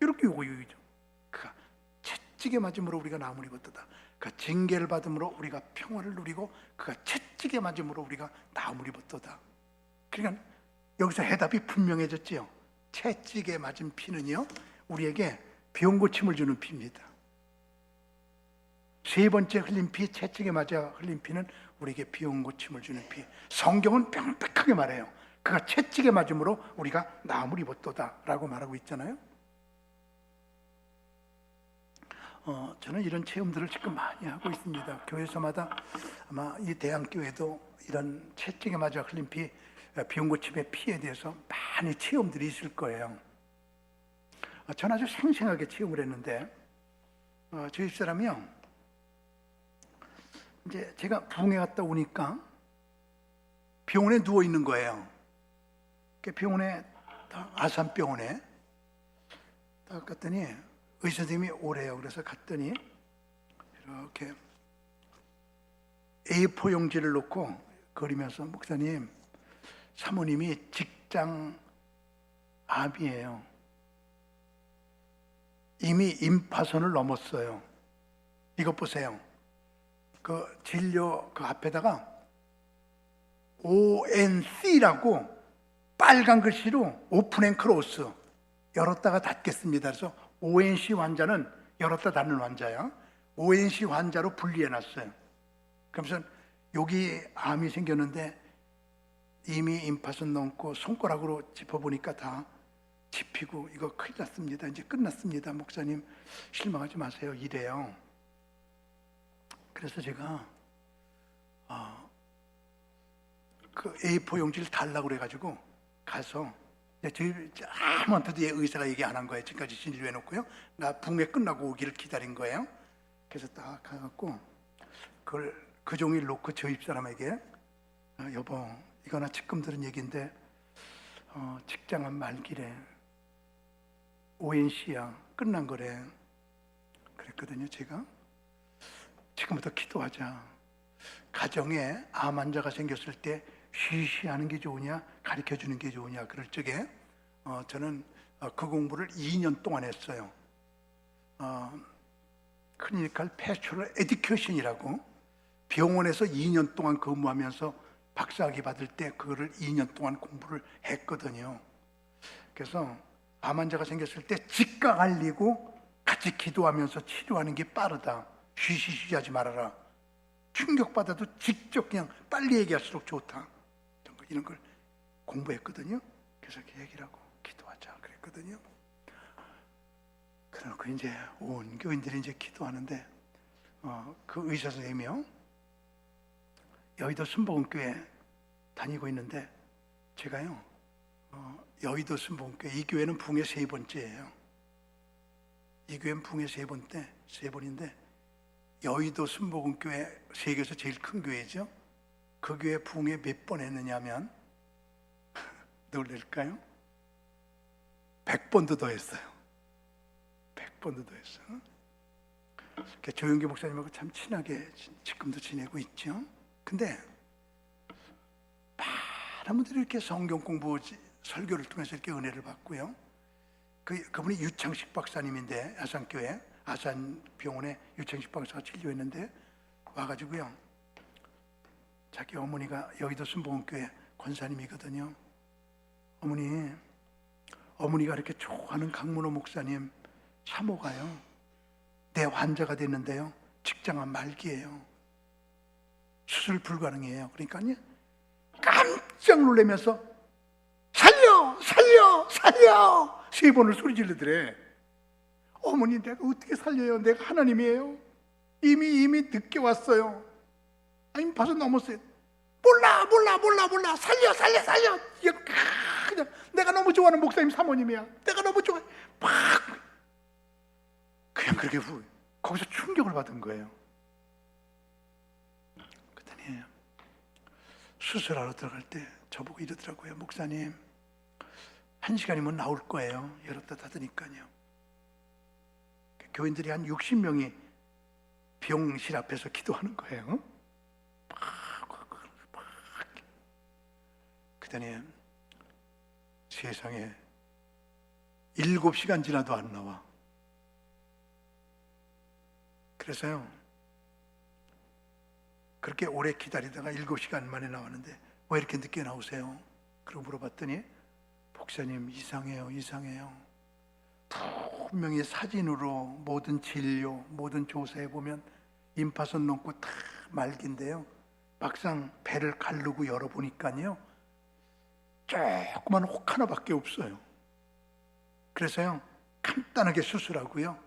이렇게 요구죠. 그가 채찍에 맞음으로 우리가 나무리 벗도다. 그가 징계를 받음으로 우리가 평화를 누리고 그가 채찍에 맞음으로 우리가 나무리 벗도다. 그러니까 여기서 해답이 분명해졌지요. 채찍에 맞은 피는요, 우리에게 병 고침을 주는 피입니다. 세 번째 흘린 피, 채찍에 맞아 흘린 피는 우리에게 병 고침을 주는 피. 성경은 명백하게 말해요. 그가 채찍에 맞음으로 우리가 나음을 입었도다 라고 말하고 있잖아요. 저는 이런 체험들을 지금 많이 하고 있습니다. 교회에서마다 아마 이 대한교회도 이런 채찍에 맞아 흘린 피, 병 고침의 피에 대해서 많이 체험들이 있을 거예요. 저는 아주 생생하게 체험을 했는데, 저희 집사람이요, 이제 제가 부흥회 갔다 오니까 병원에 누워 있는 거예요. 병원에, 아산병원에 딱 갔더니 의사 선생님이 오래요. 그래서 갔더니 이렇게 A4 용지를 놓고 거리면서, 목사님, 사모님이 직장 암이에요. 이미 임파선을 넘었어요. 이것 보세요. 그 진료 그 앞에다가 ONC라고 빨간 글씨로 오픈 앤 클로스, 열었다가 닫겠습니다. 그래서 ONC 환자는 열었다 닫는 환자야. ONC 환자로 분리해놨어요. 그러면서 여기 암이 생겼는데 이미 임파선 넘고 손가락으로 짚어보니까 다 짚히고 이거 큰일 났습니다. 이제 끝났습니다. 목사님 실망하지 마세요. 이래요. 그래서 제가 그 A4 용지를 달라고 그래가지고 가서, 저희 아무한테도 의사가 얘기 안 한 거예요. 지금까지 진료해놓고요. 나 붕괴 끝나고 오기를 기다린 거예요. 그래서 딱 가갖고 그걸 그 종이를 놓고 저희 집사람에게, 여보, 이거나 지금 들은 얘기인데 직장암 말기래, ONC야, 끝난 거래. 그랬거든요. 제가 지금부터 기도하자. 가정에 암 환자가 생겼을 때 쉬쉬하는 게 좋으냐, 가르쳐 주는 게 좋으냐. 그럴 적에 저는 그 공부를 2년 동안 했어요. 클리니컬 패스토럴 에듀케이션이라고, 병원에서 2년 동안 근무하면서 박사학위 받을 때 그거를 2년 동안 공부를 했거든요. 그래서 암 환자가 생겼을 때 즉각 알리고 같이 기도하면서 치료하는 게 빠르다. 쉬쉬쉬하지 말아라. 충격받아도 직접 그냥 빨리 얘기할수록 좋다. 이런 걸 공부했거든요. 그래서 이렇게 얘기를 하고 기도하자 그랬거든요. 그래놓고 이제 온 교인들이 이제 기도하는데, 그 의사 선생님이요, 여의도 순복음교회 다니고 있는데, 제가요, 여의도 순복음교회, 이 교회는 붕괴 3번째예요. 이 교회는 붕괴 3번인데 여의도 순복음교회 세계에서 제일 큰 교회죠. 그 교회 붕괴 몇 번 했느냐면 놀랄까요? 100번도 더 했어요. 100번도 더 했어요. 조용기 목사님하고 참 친하게 지금도 지내고 있죠. 근데 많은 분들이 이렇게 성경 공부, 설교를 통해서 이렇게 은혜를 받고요. 그분이 유창식 박사님인데, 아산교회 아산병원에 유창식 박사가 진료했는데 와가지고요, 자기 어머니가 여의도 순복음교회 권사님이거든요. 어머니가 이렇게 좋아하는 강문호 목사님 사모가요, 내 환자가 됐는데요, 직장암 말기예요, 수술 불가능해요. 그러니까요, 깜짝 놀라면서 살려 3번을 소리 지르더래. 어머니, 내가 어떻게 살려요? 내가 하나님이에요. 이미 늦게 왔어요. 아니, 벌써 넘었어요. 몰라. 살려. 그냥 내가 너무 좋아하는 목사님 사모님이야. 내가 너무 좋아해. 그냥 그렇게 거기서 충격을 받은 거예요. 그랬더니 수술하러 들어갈 때 저보고 이러더라고요. 목사님, 1시간이면 나올 거예요. 열었다 닫으니까요. 교인들이 한 60명이 병실 앞에서 기도하는 거예요. 그랬더니 세상에 7시간 지나도 안 나와. 그래서요, 그렇게 오래 기다리다가 7시간 만에 나왔는데, 왜 이렇게 늦게 나오세요? 그러고 물어봤더니 목사님 이상해요. 분명히 사진으로 모든 진료, 모든 조사해보면 임파선 넘고 다 말기인데요, 막상 배를 가르고 열어보니까요 조그만 혹 하나밖에 없어요. 그래서요 간단하게 수술하고요,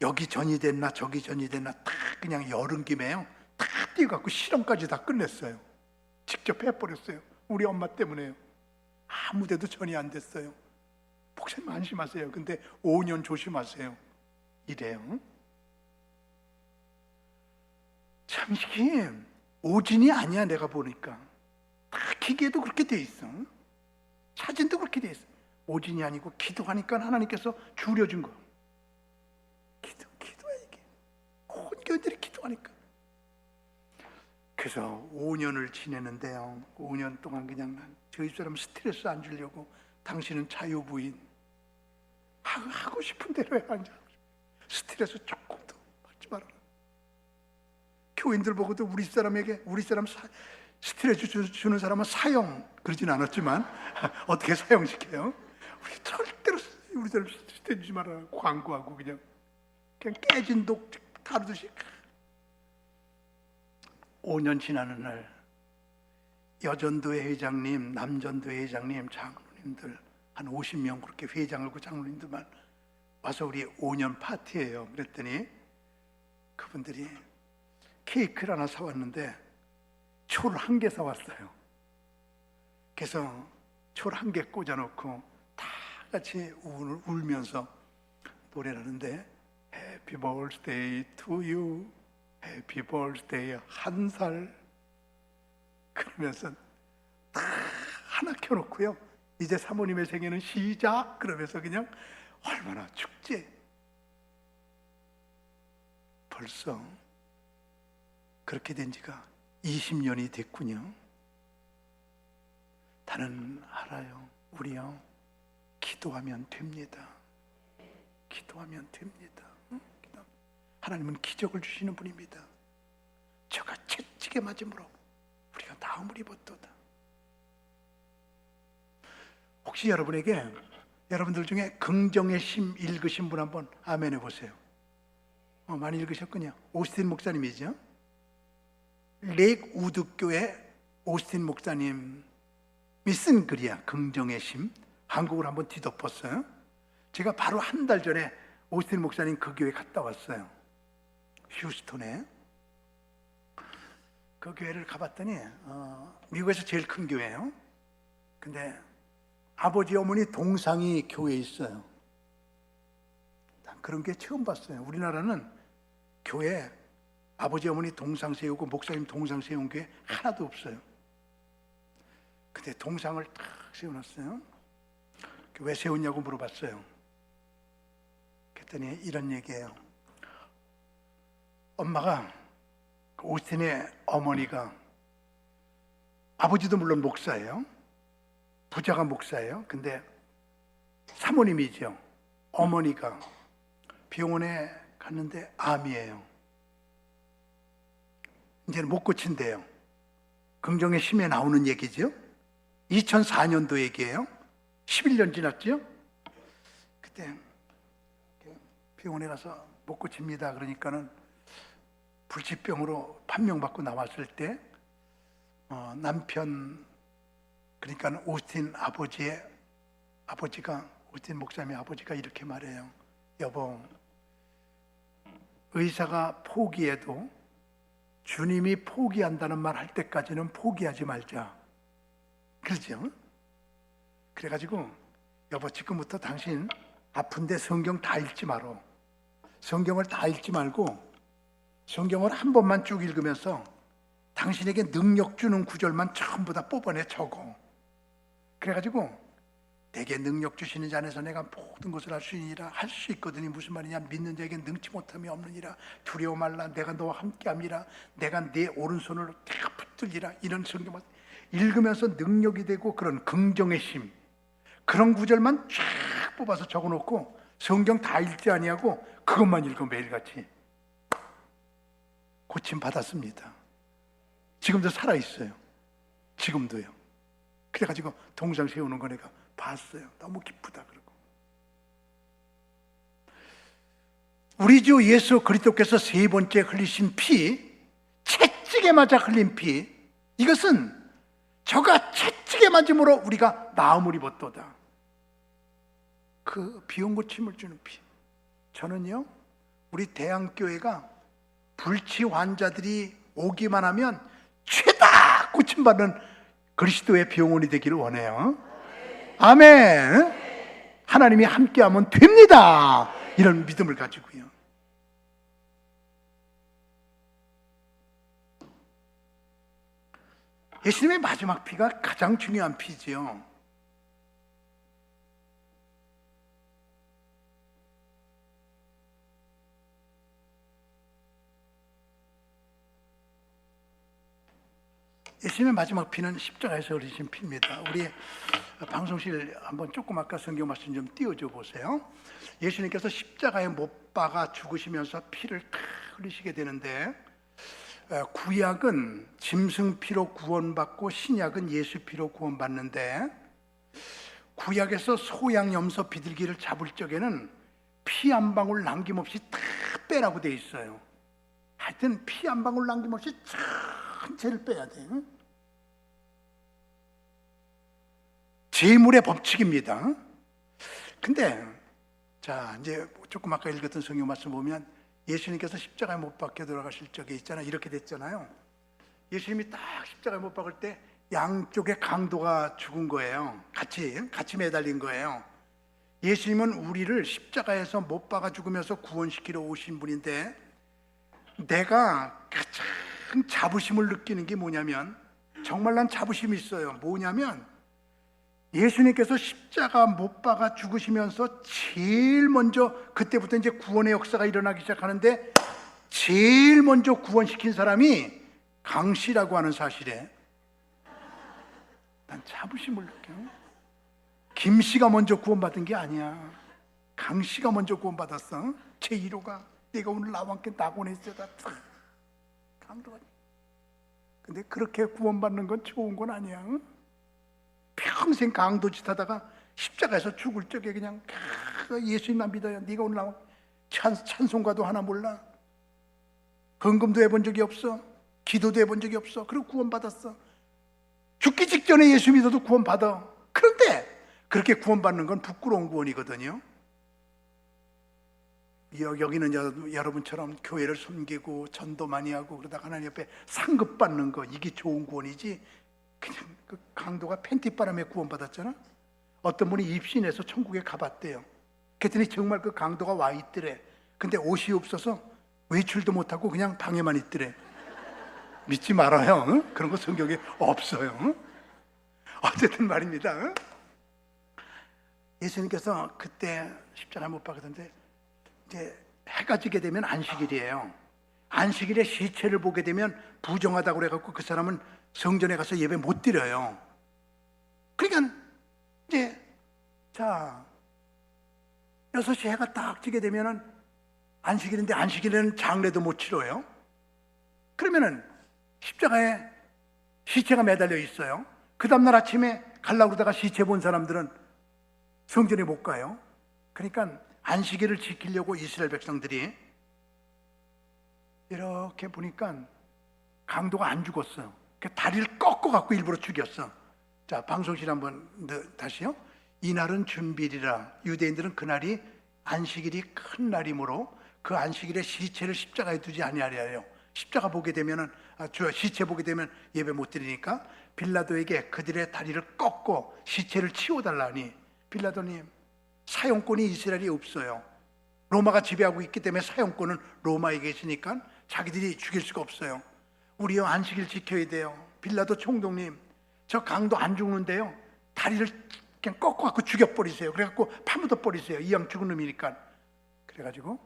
여기 전이 됐나 저기 전이 됐나 다 그냥 열은 김에요 다 띄어갖고 실험까지 다 끝냈어요. 직접 해버렸어요. 우리 엄마 때문에요. 아무데도 전이 안 됐어요. 목사님 안심하세요. 근데 5년 조심하세요. 이래요. 참 이게 오진이 아니야. 내가 보니까 다 기계도 그렇게 돼 있어. 사진도 그렇게 돼 있어. 오진이 아니고 기도하니까 하나님께서 줄여준 거. 기도야 이게. 혼교들이 기도하니까. 그래서 5년을 지내는데요, 5년 동안 그냥 저희 사람 스트레스 안 주려고 당신은 자유부인, 하고 싶은 대로 해. 스트레스 조금도 받지 마라. 교인들 보고도 우리 사람 스트레스 주는 사람은 사형 그러진 않았지만 어떻게 사형시켜요? 우리 절대로 우리 사람 스트레스 주지 마라 광고하고 그냥 깨진 독 다루듯이. 5년 지나는 날 여전도회 회장님, 남전도회 회장님, 장로님들 한 50명 그렇게 회장하고 장로님들만 와서 우리 5년 파티예요. 그랬더니 그분들이 케이크를 하나 사왔는데 초를 1개 사왔어요. 그래서 초를 1개 꽂아놓고 다 같이 울면서 노래를 하는데 Happy birthday to you, Happy birthday 1살, 그러면서 다 하나 켜놓고요, 이제 사모님의 생애는 시작 그러면서 그냥 얼마나 축제. 벌써 그렇게 된 지가 20년이 됐군요. 나는 알아요. 우리요 기도하면 됩니다. 기도하면 됩니다. 하나님은 기적을 주시는 분입니다. 저가 채찍에 맞음으로 우리가 나음을 입었도다. 혹시 여러분들 중에 긍정의 심 읽으신 분 한번 아멘 해보세요. 많이 읽으셨군요. 오스틴 목사님이죠. 렉우드 교회 오스틴 목사님이 쓴 글이야. 긍정의 심. 한국을 한번 뒤덮었어요. 제가 바로 한 달 전에 오스틴 목사님 그 교회 갔다 왔어요. 휴스턴에. 그 교회를 가봤더니 미국에서 제일 큰 교회예요. 근데 아버지 어머니 동상이 교회에 있어요. 난 그런 게 처음 봤어요. 우리나라는 교회 아버지 어머니 동상 세우고 목사님 동상 세운 게 하나도 없어요. 근데 동상을 딱 세워놨어요. 왜 세웠냐고 물어봤어요. 그랬더니 이런 얘기예요. 엄마가, 오스틴의 어머니가, 아버지도 물론 목사예요. 부자가 목사예요. 근데 사모님이죠. 어머니가 병원에 갔는데 암이에요. 이제는 못 고친대요. 긍정의 심에 나오는 얘기죠. 2004년도 얘기예요. 11년 지났죠. 그때 병원에 가서 못 고칩니다. 그러니까는 불치병으로 판명받고 나왔을 때 남편, 그러니까 오스틴 아버지가 오스틴 목사님의 아버지가 이렇게 말해요. 여보, 의사가 포기해도 주님이 포기한다는 말 할 때까지는 포기하지 말자. 그러죠? 그래가지고 여보, 지금부터 당신 아픈데 성경 다 읽지 마라. 성경을 다 읽지 말고 성경을 한 번만 쭉 읽으면서 당신에게 능력 주는 구절만 전부 다 뽑아내 적어. 그래가지고 내게 능력 주시는 자 안에서 내가 모든 것을 할 수 있느니라. 할 수 있거든요. 무슨 말이냐? 믿는 자에게 능치 못함이 없느니라. 두려워 말라. 내가 너와 함께함이라. 내가 네 오른손을 내가 붙들리라. 이런 성경만 읽으면서 능력이 되고 그런 긍정의 힘, 그런 구절만 쫙 뽑아서 적어놓고 성경 다 읽지 아니하고 그것만 읽어 매일같이. 고침 받았습니다. 지금도 살아있어요. 지금도요. 그래가지고 동상 세우는 거 내가 봤어요. 너무 기쁘다 그러고. 우리 주 예수 그리스도께서 세 번째 흘리신 피, 채찍에 맞아 흘린 피, 이것은 저가 채찍에 맞음으로 우리가 나음을 입었도다. 그 비용 고침을 주는 피. 저는요, 우리 대한교회가 불치 환자들이 오기만 하면 죄다 고침받는 그리스도의 병원이 되기를 원해요. 아멘. 하나님이 함께하면 됩니다. 이런 믿음을 가지고요. 예수님의 마지막 피가 가장 중요한 피지요. 예수님의 마지막 피는 십자가에서 흘리신 피입니다. 우리 방송실 한번 조금 아까 성경 말씀 좀 띄워줘 보세요. 예수님께서 십자가에 못 박아 죽으시면서 피를 탁 흘리시게 되는데, 구약은 짐승피로 구원받고 신약은 예수피로 구원받는데, 구약에서 소양 염소 비둘기를 잡을 적에는 피 한 방울 남김없이 다 빼라고 돼 있어요. 하여튼 피 한 방울 남김없이 전체를 빼야 돼요. 제물의 법칙입니다. 근데 자, 이제 조금 아까 읽었던 성경 말씀 보면 예수님께서 십자가에 못 박혀 돌아가실 적에 있잖아요. 이렇게 됐잖아요. 예수님이 딱 십자가에 못 박을 때 양쪽에 강도가 죽은 거예요. 같이 매달린 거예요. 예수님은 우리를 십자가에서 못 박아 죽으면서 구원시키러 오신 분인데, 내가 가장 자부심을 느끼는 게 뭐냐면, 정말 난 자부심이 있어요. 뭐냐면 예수님께서 십자가 못 박아 죽으시면서 제일 먼저, 그때부터 이제 구원의 역사가 일어나기 시작하는데 제일 먼저 구원시킨 사람이 강씨라고 하는 사실에 난 자부심을 느껴요. 김씨가 먼저 구원받은 게 아니야. 강씨가 먼저 구원받았어. 제1호가 내가 오늘 나와 함께 낙원했어다. 강도가. 근데 그렇게 구원받는 건 좋은 건 아니야. 평생 강도짓 하다가 십자가에서 죽을 적에 그냥 예수님만 믿어요. 네가 오늘 나와. 찬송가도 하나 몰라. 헌금도 해본 적이 없어. 기도도 해본 적이 없어. 그리고 구원받았어. 죽기 직전에 예수 믿어도 구원받아. 그런데 그렇게 구원받는 건 부끄러운 구원이거든요. 여기는 여러분처럼 교회를 섬기고 전도 많이 하고 그러다가 하나님 옆에 상급 받는 거, 이게 좋은 구원이지. 그냥 그 강도가 팬티바람에 구원받았잖아. 어떤 분이 입신해서 천국에 가봤대요. 그랬더니 정말 그 강도가 와 있더래. 근데 옷이 없어서 외출도 못하고 그냥 방에만 있더래. 믿지 말아요. 응? 그런 거 성경에 없어요. 응? 어쨌든 말입니다. 응? 예수님께서 그때 십자가에 못 박았는데, 이제 해가 지게 되면 안식일이에요. 안식일에 시체를 보게 되면 부정하다고 그래갖고 그 사람은 성전에 가서 예배 못 드려요. 그러니까 이제 자 6시 해가 딱 지게 되면은 안식일인데, 안식일에는 장례도 못 치러요. 그러면은 십자가에 시체가 매달려 있어요. 그 다음날 아침에 가려고 그러다가 시체 본 사람들은 성전에 못 가요. 그러니까 안식일을 지키려고 이스라엘 백성들이 이렇게 보니까 강도가 안 죽었어요. 다리를 꺾어갖고 일부러 죽였어. 자, 방송실 한번 다시요. 이날은 준비일이라. 유대인들은 그날이 안식일이 큰 날이므로 그 안식일에 시체를 십자가에 두지 아니하리요. 십자가 보게 되면은 시체 보게 되면 예배 못 드리니까 빌라도에게 그들의 다리를 꺾고 시체를 치워달라니, 빌라도님, 사용권이 이스라엘이 없어요. 로마가 지배하고 있기 때문에 사용권은 로마에게 있으니까 자기들이 죽일 수가 없어요. 우리요, 안식일 지켜야 돼요. 빌라도 총독님, 저 강도 안 죽는데요, 다리를 그냥 꺾어갖고 죽여버리세요. 그래갖고 파묻어버리세요. 이왕 죽은 놈이니까. 그래가지고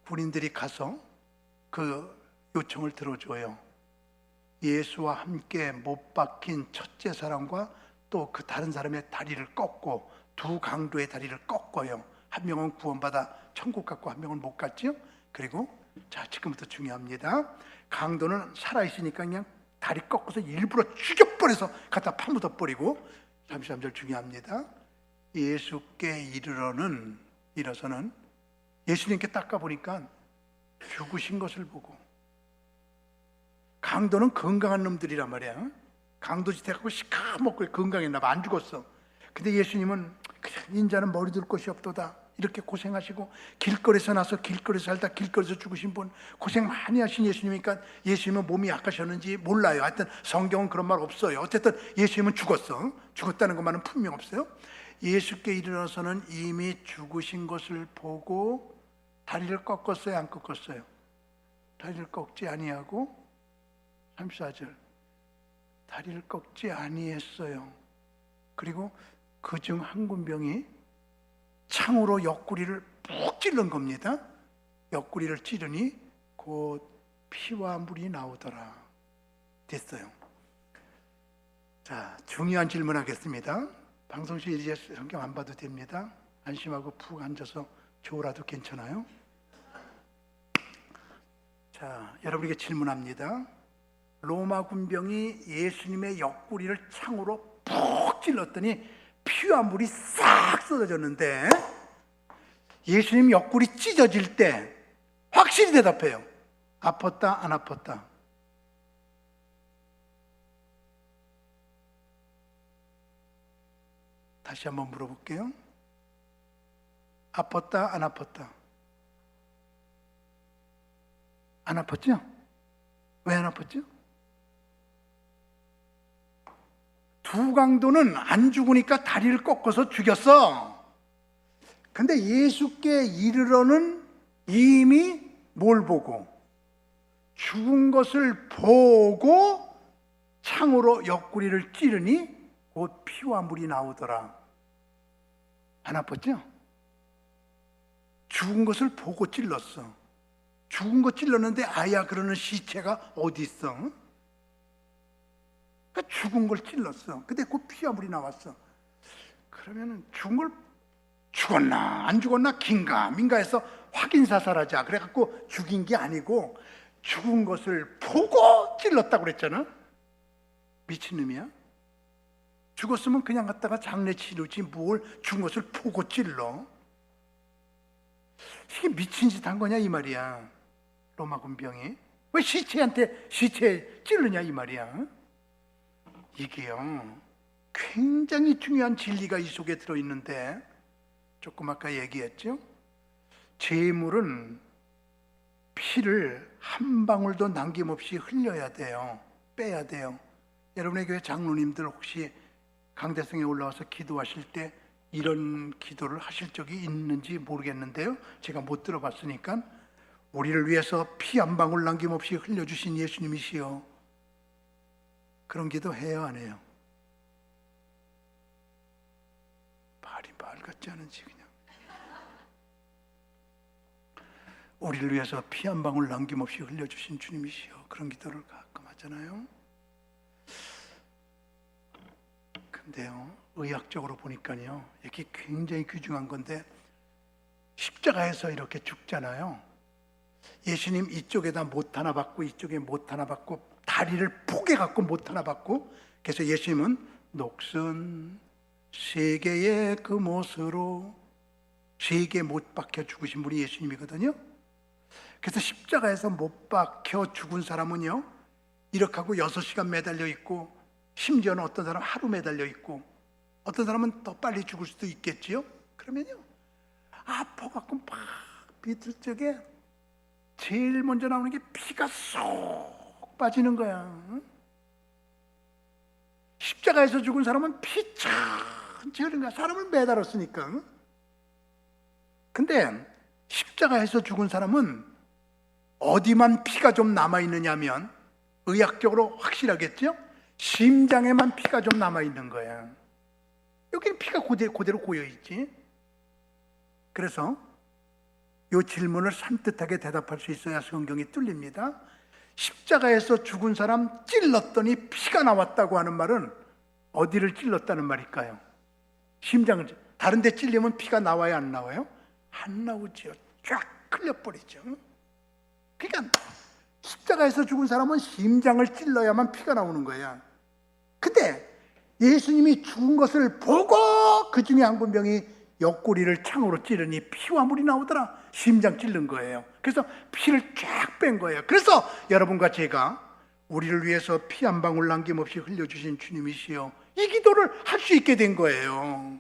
군인들이 가서 그 요청을 들어줘요. 예수와 함께 못 박힌 첫째 사람과 또 그 다른 사람의 다리를 꺾고, 두 강도의 다리를 꺾어요. 한 명은 구원받아 천국 갔고 한 명은 못 갔죠. 그리고 자, 지금부터 중요합니다. 강도는 살아있으니까 그냥 다리 꺾어서 일부러 죽여버려서 갖다 파묻어 버리고. 33절 중요합니다. 예수께 이르러서는 예수님께 닦아보니까 죽으신 것을 보고. 강도는 건강한 놈들이란 말이야. 강도짓 해갖고 시커멓고 건강했나 봐. 안 죽었어. 근데 예수님은 그냥 인자는 머리 둘 곳이 없도다 이렇게 고생하시고, 길거리에서 나서 길거리에서 살다 길거리에서 죽으신 분, 고생 많이 하신 예수님이니까 예수님은 몸이 약하셨는지 몰라요. 하여튼 성경은 그런 말 없어요. 어쨌든 예수님은 죽었어. 죽었다는 것만은 분명 없어요. 예수께 이르러서는 이미 죽으신 것을 보고 다리를 꺾었어요, 안 꺾었어요? 다리를 꺾지 아니하고, 34절, 다리를 꺾지 아니했어요. 그리고 그중 한 군병이 창으로 옆구리를 푹 찔른 겁니다. 옆구리를 찌르니 곧 피와 물이 나오더라. 됐어요. 자, 중요한 질문 하겠습니다. 방송실 이제 성경 안 봐도 됩니다. 안심하고 푹 앉아서 줘라도 괜찮아요? 자, 여러분에게 질문합니다. 로마 군병이 예수님의 옆구리를 창으로 푹 찔렀더니 피와 물이 싹 쏟아졌는데, 예수님 옆구리 찢어질 때 확실히 대답해요. 아팠다, 안 아팠다? 다시 한번 물어볼게요. 아팠다, 안 아팠다? 안 아팠죠? 왜 안 아팠죠? 두 강도는 안 죽으니까 다리를 꺾어서 죽였어. 근데 예수께 이르러는 이미 뭘 보고? 죽은 것을 보고 창으로 옆구리를 찌르니 곧 피와 물이 나오더라. 안 아팠죠? 죽은 것을 보고 찔렀어. 죽은 거 찔렀는데 아야 그러는 시체가 어디 있어? 그러니까 죽은 걸 찔렀어. 근데 그 피와 물이 나왔어. 그러면은 죽은 걸 죽었나 안 죽었나 긴가 민가 해서 확인사살하자. 그래갖고 죽인 게 아니고 죽은 것을 보고 찔렀다고 그랬잖아. 미친놈이야. 죽었으면 그냥 갖다가 장례 치르지 뭘 죽은 것을 보고 찔러. 이게 미친 짓 한 거냐 이 말이야. 로마 군병이 왜 시체한테 시체 찌르냐 이 말이야. 이게요 굉장히 중요한 진리가 이 속에 들어있는데, 조금 아까 얘기했죠. 제물은 피를 한 방울도 남김없이 흘려야 돼요. 빼야 돼요. 여러분의 교회 장로님들 혹시 강대성에 올라와서 기도하실 때 이런 기도를 하실 적이 있는지 모르겠는데요, 제가 못 들어봤으니까, 우리를 위해서 피 한 방울 남김없이 흘려주신 예수님이시여, 그런 기도 해요, 안 해요? 말이 말 같지 않은지 그냥. 우리를 위해서 피 한 방울 남김없이 흘려주신 주님이시여, 그런 기도를 가끔 하잖아요. 근데요, 의학적으로 보니까요, 이게 굉장히 귀중한 건데, 십자가에서 이렇게 죽잖아요. 예수님 이쪽에다 못 하나 받고 이쪽에 못 하나 받고 다리를 포개 갖고 못 하나 받고, 그래서 예수님은 녹슨 세 개의 그 못으로 세 개 못 박혀 죽으신 분이 예수님이거든요. 그래서 십자가에서 못 박혀 죽은 사람은요, 이렇게 하고 6시간 매달려 있고, 심지어는 어떤 사람 하루 매달려 있고, 어떤 사람은 더 빨리 죽을 수도 있겠지요. 그러면요, 아파갖고 막 비틀적에 제일 먼저 나오는 게 피가 쏙 빠지는 거야. 십자가에서 죽은 사람은 피 천천히 흐르는 거야. 사람을 매달았으니까. 근데 십자가에서 죽은 사람은 어디만 피가 좀 남아있느냐 하면, 의학적으로 확실하겠죠? 심장에만 피가 좀 남아있는 거야. 여기는 피가 그대로 고여있지. 그래서 이 질문을 산뜻하게 대답할 수 있어야 성경이 뚫립니다. 십자가에서 죽은 사람 찔렀더니 피가 나왔다고 하는 말은 어디를 찔렀다는 말일까요? 심장을. 다른 데 찔리면 피가 나와요, 안 나와요? 안 나오죠. 쫙 흘려버리죠. 그러니까 십자가에서 죽은 사람은 심장을 찔러야만 피가 나오는 거야. 근데 예수님이 죽은 것을 보고 그 중에 한 군병이 옆구리를 창으로 찌르니 피와 물이 나오더라. 심장 찔른 거예요. 그래서 피를 쫙 뺀 거예요. 그래서 여러분과 제가 우리를 위해서 피 한 방울 남김없이 흘려주신 주님이시여, 이 기도를 할 수 있게 된 거예요.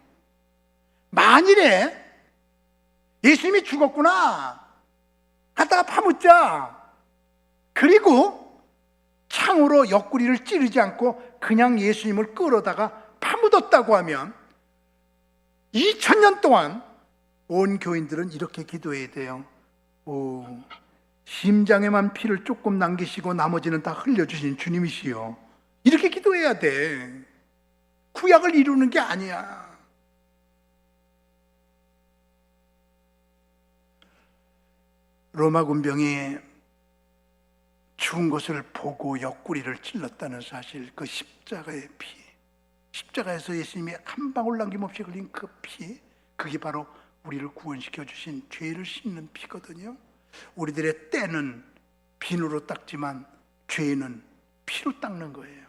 만일에 예수님이 죽었구나, 갖다가 파묻자, 그리고 창으로 옆구리를 찌르지 않고 그냥 예수님을 끌어다가 파묻었다고 하면 2000년 동안 온 교인들은 이렇게 기도해야 돼요. 심장에만 피를 조금 남기시고 나머지는 다 흘려주신 주님이시여, 이렇게 기도해야 돼. 구약을 이루는 게 아니야. 로마 군병이 죽은 것을 보고 옆구리를 찔렀다는 사실, 그 십자가의 피, 십자가에서 예수님이 한 방울 남김없이 흘린 그 피, 그게 바로 우리를 구원시켜 주신 죄를 씻는 피거든요. 우리들의 때는 비누로 닦지만 죄는 피로 닦는 거예요.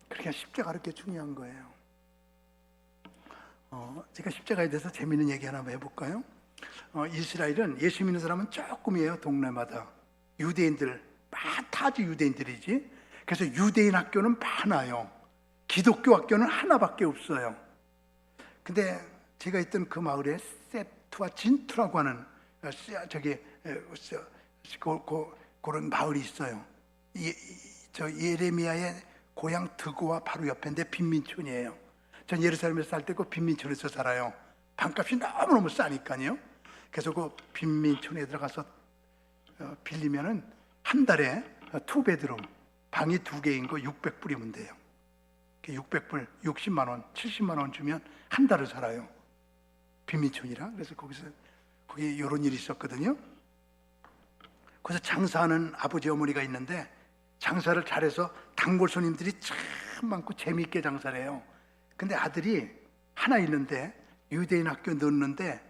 그러니까 십자가 그렇게 중요한 거예요. 제가 십자가에 대해서 재미있는 얘기 하나 해볼까요? 이스라엘은 예수 믿는 사람은 조금이에요. 동네마다 유대인들 많다지, 유대인들이지. 그래서 유대인 학교는 많아요. 기독교 학교는 하나밖에 없어요. 근데 제가 있던 그 마을에 세투와 진투라고 하는 그런 마을이 있어요. 저 예레미야의 고향 드고와 바로 옆인데 빈민촌이에요. 전 예루살렘에서 살 때 그 빈민촌에서 살아요. 방값이 너무너무 싸니까요. 그래서 그 빈민촌에 들어가서 빌리면은 한 달에 투베드룸, 방이 2개인 거 600불이면 돼요. 600불, 60만 원, 70만 원 주면 한 달을 살아요. 빈민촌이라. 그래서 거기 이런 일이 있었거든요. 그래서 장사하는 아버지 어머니가 있는데 장사를 잘해서 단골 손님들이 참 많고 재미있게 장사를 해요. 근데 아들이 하나 있는데 유대인 학교 넣는데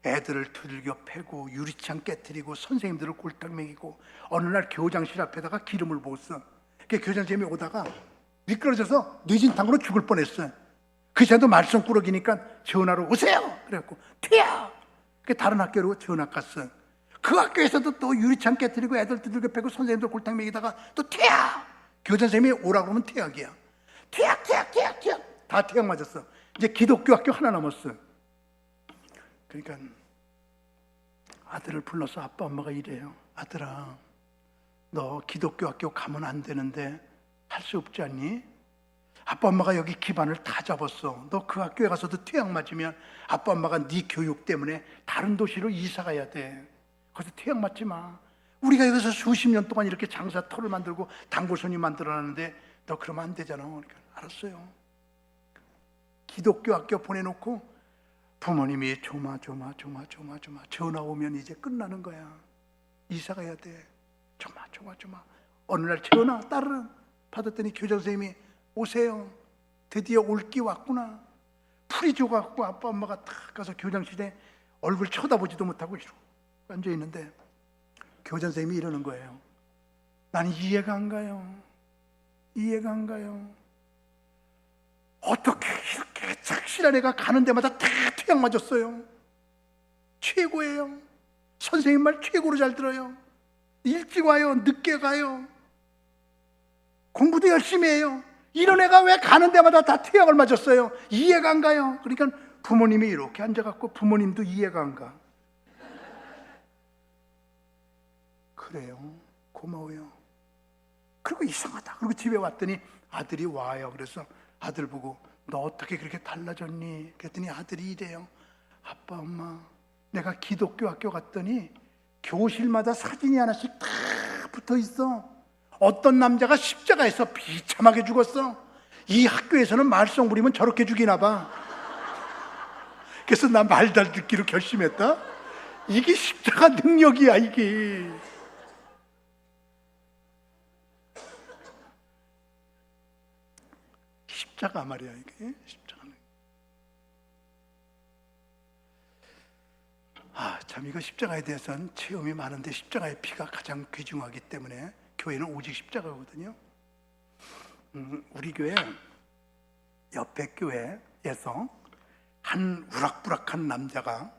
애들을 두들겨 패고 유리창 깨트리고 선생님들을 골탕 먹이고 어느 날 교장실 앞에다가 기름을 부었어. 그 교장선생님이 오다가 미끄러져서 뇌진탕으로 죽을 뻔했어요. 그 사람도 말썽 꾸러기니까 전화로 오세요. 그래갖고 튀어. 다른 학교로 전화 갔어. 그 학교에서도 또 유리창 깨트리고 애들 두들겨 패고 선생님들 골탕 먹이다가 또 튀어. 교장선생님이 오라고 하면 퇴학이야. 퇴학. 다 퇴학 맞았어. 이제 기독교 학교 하나 남았어. 그러니까 아들을 불러서 아빠 엄마가 이래요. 아들아, 너 기독교 학교 가면 안 되는데 할 수 없지 않니? 아빠 엄마가 여기 기반을 다 잡았어. 너 그 학교에 가서도 퇴학 맞으면 아빠 엄마가 네 교육 때문에 다른 도시로 이사 가야 돼. 거기서 퇴학 맞지 마. 우리가 여기서 수십 년 동안 이렇게 장사 터를 만들고 단골 손님 만들어놨는데 너 그러면 안 되잖아. 그러니까 알았어요. 기독교 학교 보내놓고 부모님이 조마 전화 오면 이제 끝나는 거야. 이사 가야 돼. 조마. 어느 날 전화 딸은 받았더니 교장 선생님이 오세요. 드디어 올 기 왔구나. 풀이 줘갖고 아빠 엄마가 탁 가서 교장실에 얼굴 쳐다보지도 못하고 이러고 앉아있는데 교장 선생님이 이러는 거예요. 난 이해가 안 가요. 어떻게 이렇게 착실한 애가 가는 데마다 다 퇴학 맞았어요. 최고예요. 선생님 말 최고로 잘 들어요. 일찍 와요. 늦게 가요. 공부도 열심히 해요. 이런 애가 왜 가는 데마다 다 퇴학을 맞았어요? 이해가 안 가요. 그러니까 부모님이 이렇게 앉아갖고 부모님도 이해가 안 가. 그래요. 고마워요. 그리고 이상하다. 그리고 집에 왔더니 아들이 와요. 그래서 아들 보고 너 어떻게 그렇게 달라졌니? 그랬더니 아들이 이래요. 아빠 엄마, 내가 기독교 학교 갔더니 교실마다 사진이 하나씩 다 붙어 있어. 어떤 남자가 십자가에서 비참하게 죽었어. 이 학교에서는 말썽 부리면 저렇게 죽이나 봐. 그래서 나 말 잘 듣기로 결심했다. 이게 십자가 능력이야. 이게 십자가 말이야. 이게 십자가는. 참 이거 십자가에 대해서는 체험이 많은데 십자가의 피가 가장 귀중하기 때문에 교회는 오직 십자가거든요. 우리 교회 옆에 교회에서 한 우락부락한 남자가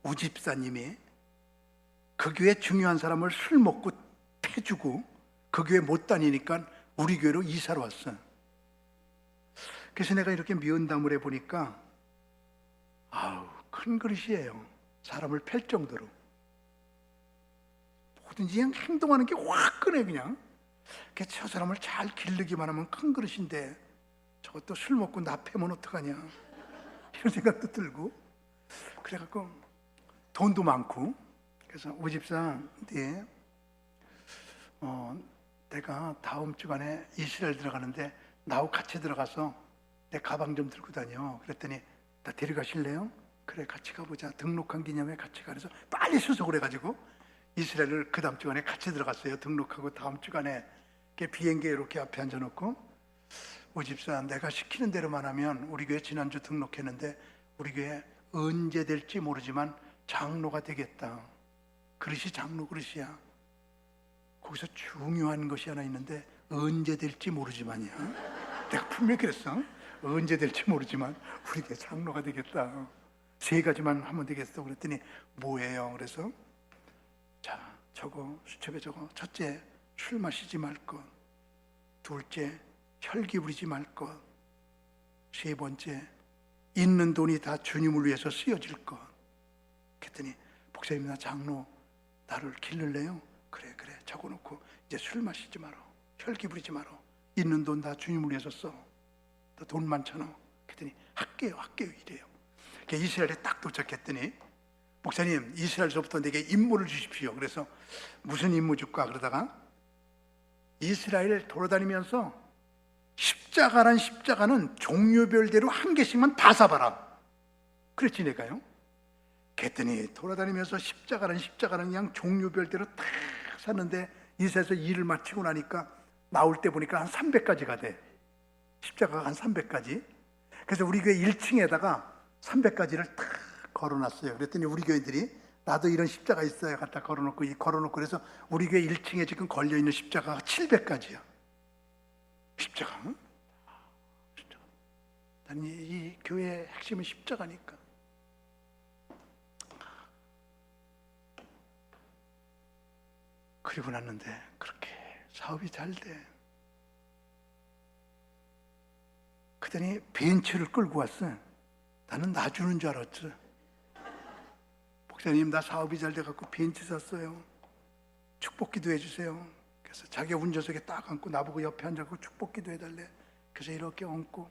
우집사님이 그 교회 중요한 사람을 술 먹고 패주고 그 교회 못 다니니까 우리 교회로 이사를 왔어요. 그래서 내가 이렇게 미언담을 해보니까 아우 큰 그릇이에요. 사람을 팰 정도로 뭐든지 그냥 행동하는 게 화끈해. 그냥 저 사람을 잘 기르기만 하면 큰 그릇인데 저것도 술 먹고 나 패면 어떡하냐 이런 생각도 들고 그래갖고 돈도 많고 그래서 우집사 네, 내가 다음 주간에 이스라엘 들어가는데 나하고 같이 들어가서 내 가방 좀 들고 다녀. 그랬더니 나 데려가실래요? 그래 같이 가보자. 등록한 기념에 같이 가. 그래서 빨리 수속을 해가지고 이스라엘을 그 다음 주간에 같이 들어갔어요. 등록하고 다음 주간에 비행기에 이렇게 앞에 앉아놓고 우집사 내가 시키는 대로만 하면 우리 교회 지난주 등록했는데 우리 교회 언제 될지 모르지만 장로가 되겠다. 그릇이 장로 그릇이야. 거기서 중요한 것이 하나 있는데 언제 될지 모르지만이야. 내가 분명히 그랬어. 언제 될지 모르지만 우리 교회 장로가 되겠다. 3가지만 하면 되겠어. 그랬더니 뭐예요? 그래서 자 저거 수첩에 저거 첫째 술 마시지 말 것, 둘째 혈기 부리지 말 것, 세 번째 있는 돈이 다 주님을 위해서 쓰여질 것. 그랬더니 목사님 나 장로 나를 기를래요? 그래 적어놓고 이제 술 마시지 마라, 혈기 부리지 마라, 있는 돈 다 주님을 위해서 써. 너 돈 많잖아. 그랬더니 할게요 이래요. 이스라엘에 딱 도착했더니 목사님 이스라엘서부터 내게 임무를 주십시오. 그래서 무슨 임무 줄까 그러다가 이스라엘 돌아다니면서 십자가는 종류별대로 한 개씩만 다 사봐라. 그랬지 내가요. 그랬더니 돌아다니면서 십자가는 그냥 종류별대로 다 샀는데 이스라엘에서 일을 마치고 나니까 나올 때 보니까 한 300가지가 돼. 십자가가 한 300가지. 그래서 우리 교회 1층에다가 300가지를 다 걸어놨어요. 그랬더니 우리 교회들이 나도 이런 십자가 있어요 갖다 걸어놓고 그래서 우리 교회 1층에 지금 걸려있는 십자가가 700가지야. 십자가. 난 이 교회의 핵심은 십자가니까. 그리고 났는데 그렇게 사업이 잘 돼. 그러더니 벤츠를 끌고 왔어. 나는 나 주는 줄 알았지. 목사님 나 사업이 잘 돼갖고 벤츠 샀어요. 축복기도 해주세요. 그래서 자기 운전석에 딱 앉고 나보고 옆에 앉아서 축복기도 해달래. 그래서 이렇게 얹고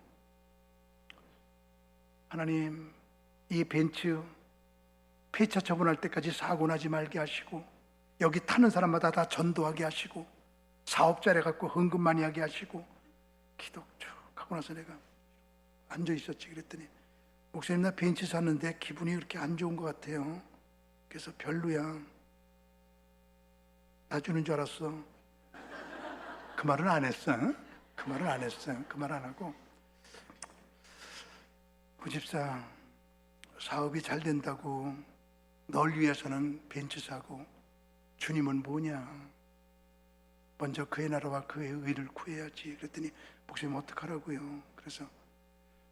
하나님 이 벤츠 폐차 처분할 때까지 사고 나지 말게 하시고 여기 타는 사람마다 다 전도하게 하시고 사업자래 갖고 헌금 많이 하게 하시고 기도 쭉 하고 나서 내가 앉아 있었지. 그랬더니 목사님 나 벤츠 샀는데 기분이 그렇게 안 좋은 것 같아요. 그래서 별로야. 나 주는 줄 알았어. 그 말은 안 했어. 그 말은 안 했어. 그 말 안 하고 부집사 사업이 잘 된다고 널 위해서는 벤츠 사고 주님은 뭐냐? 먼저 그의 나라와 그의 의를 구해야지. 그랬더니 목사님 어떡하라고요? 그래서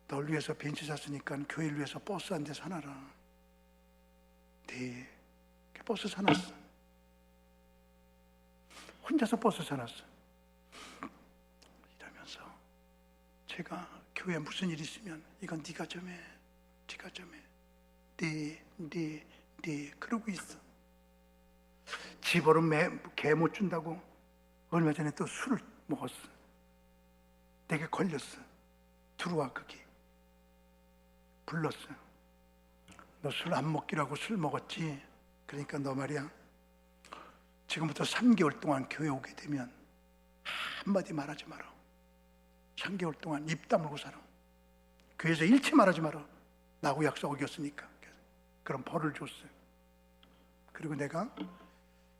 널 위해서 벤츠 샀으니까 교회를 위해서 버스 한 대 사놔라. 네, 버스 사놨어. 혼자서 버스 사놨어. 이러면서 제가 교회에 무슨 일 있으면 이건 네가 좀 해, 네가 좀 해. 네 그러고 있어. 집으로 개 못 준다고 얼마 전에 또 술을 먹었어. 내게 걸렸어. 들어와 거기. 불렀어. 너 술 안 먹기라고 술 먹었지? 그러니까 너 말이야 지금부터 3개월 동안 교회 오게 되면 한마디 말하지 마라. 3개월 동안 입 다물고 살아. 교회에서 일체 말하지 마라. 나하고 약속 어겼으니까. 그럼 벌을 줬어요. 그리고 내가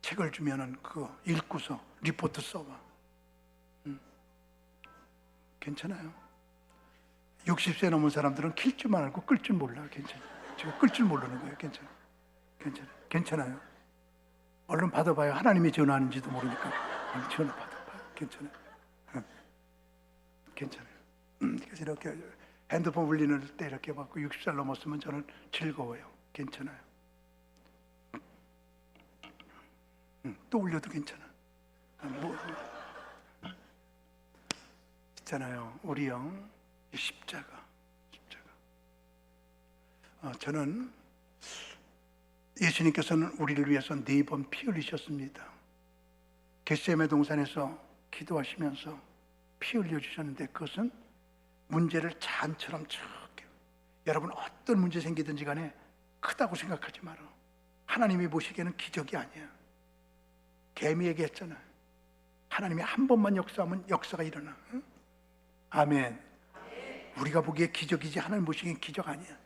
책을 주면은 그거 읽고서 리포트 써봐. 괜찮아요. 60세 넘은 사람들은 킬 줄만 알고 끌 줄 몰라. 괜찮아. 제가 끌 줄 모르는 거예요. 괜찮아. 괜찮아요. 얼른 받아봐요. 하나님이 전화하는지도 모르니까 얼른 전화 받아봐요. 괜찮아요. 괜찮아요. 그래서 이렇게 핸드폰 울리는 때 이렇게 받고 60살 넘었으면 저는 즐거워요. 괜찮아요. 또 울려도 괜찮아. 뭐 있잖아요. 우리 영 십자가. 저는 예수님께서는 우리를 위해서 4번 피 흘리셨습니다. 겟세마네 동산에서 기도하시면서 피 흘려주셨는데 그것은 문제를 잔처럼 적게, 여러분 어떤 문제 생기든지 간에 크다고 생각하지 마라. 하나님이 보시기에는 기적이 아니야. 개미에게 했잖아. 하나님이 한 번만 역사하면 역사가 일어나. 응? 아멘. 우리가 보기에 기적이지 하나님 보시기엔 기적 아니야.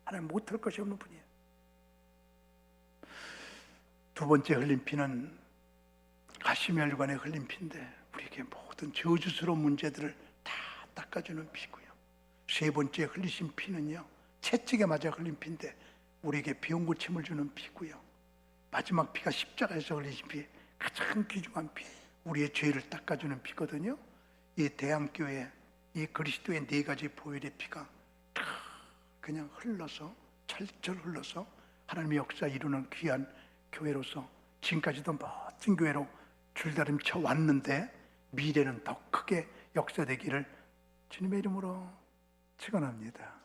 하나님 못할 것이 없는 분이야. 두 번째 흘린 피는 가시멜관에 흘린 피인데 우리에게 모든 저주스러운 문제들을 다 닦아주는 피고요. 세 번째 흘리신 피는요, 채찍에 맞아 흘린 피인데 우리에게 병 고침을 주는 피고요. 마지막 피가 십자가에서 흘리신 피, 가장 귀중한 피, 우리의 죄를 닦아주는 피거든요. 이 대한교회, 이 그리스도의 4가지 보혈의 피가 다 그냥 흘러서, 철철 흘러서 하나님의 역사 이루는 귀한 교회로서 지금까지도 멋진 교회로 줄다림쳐 왔는데 미래는 더 크게 역사되기를 주님의 이름으로 축원합니다.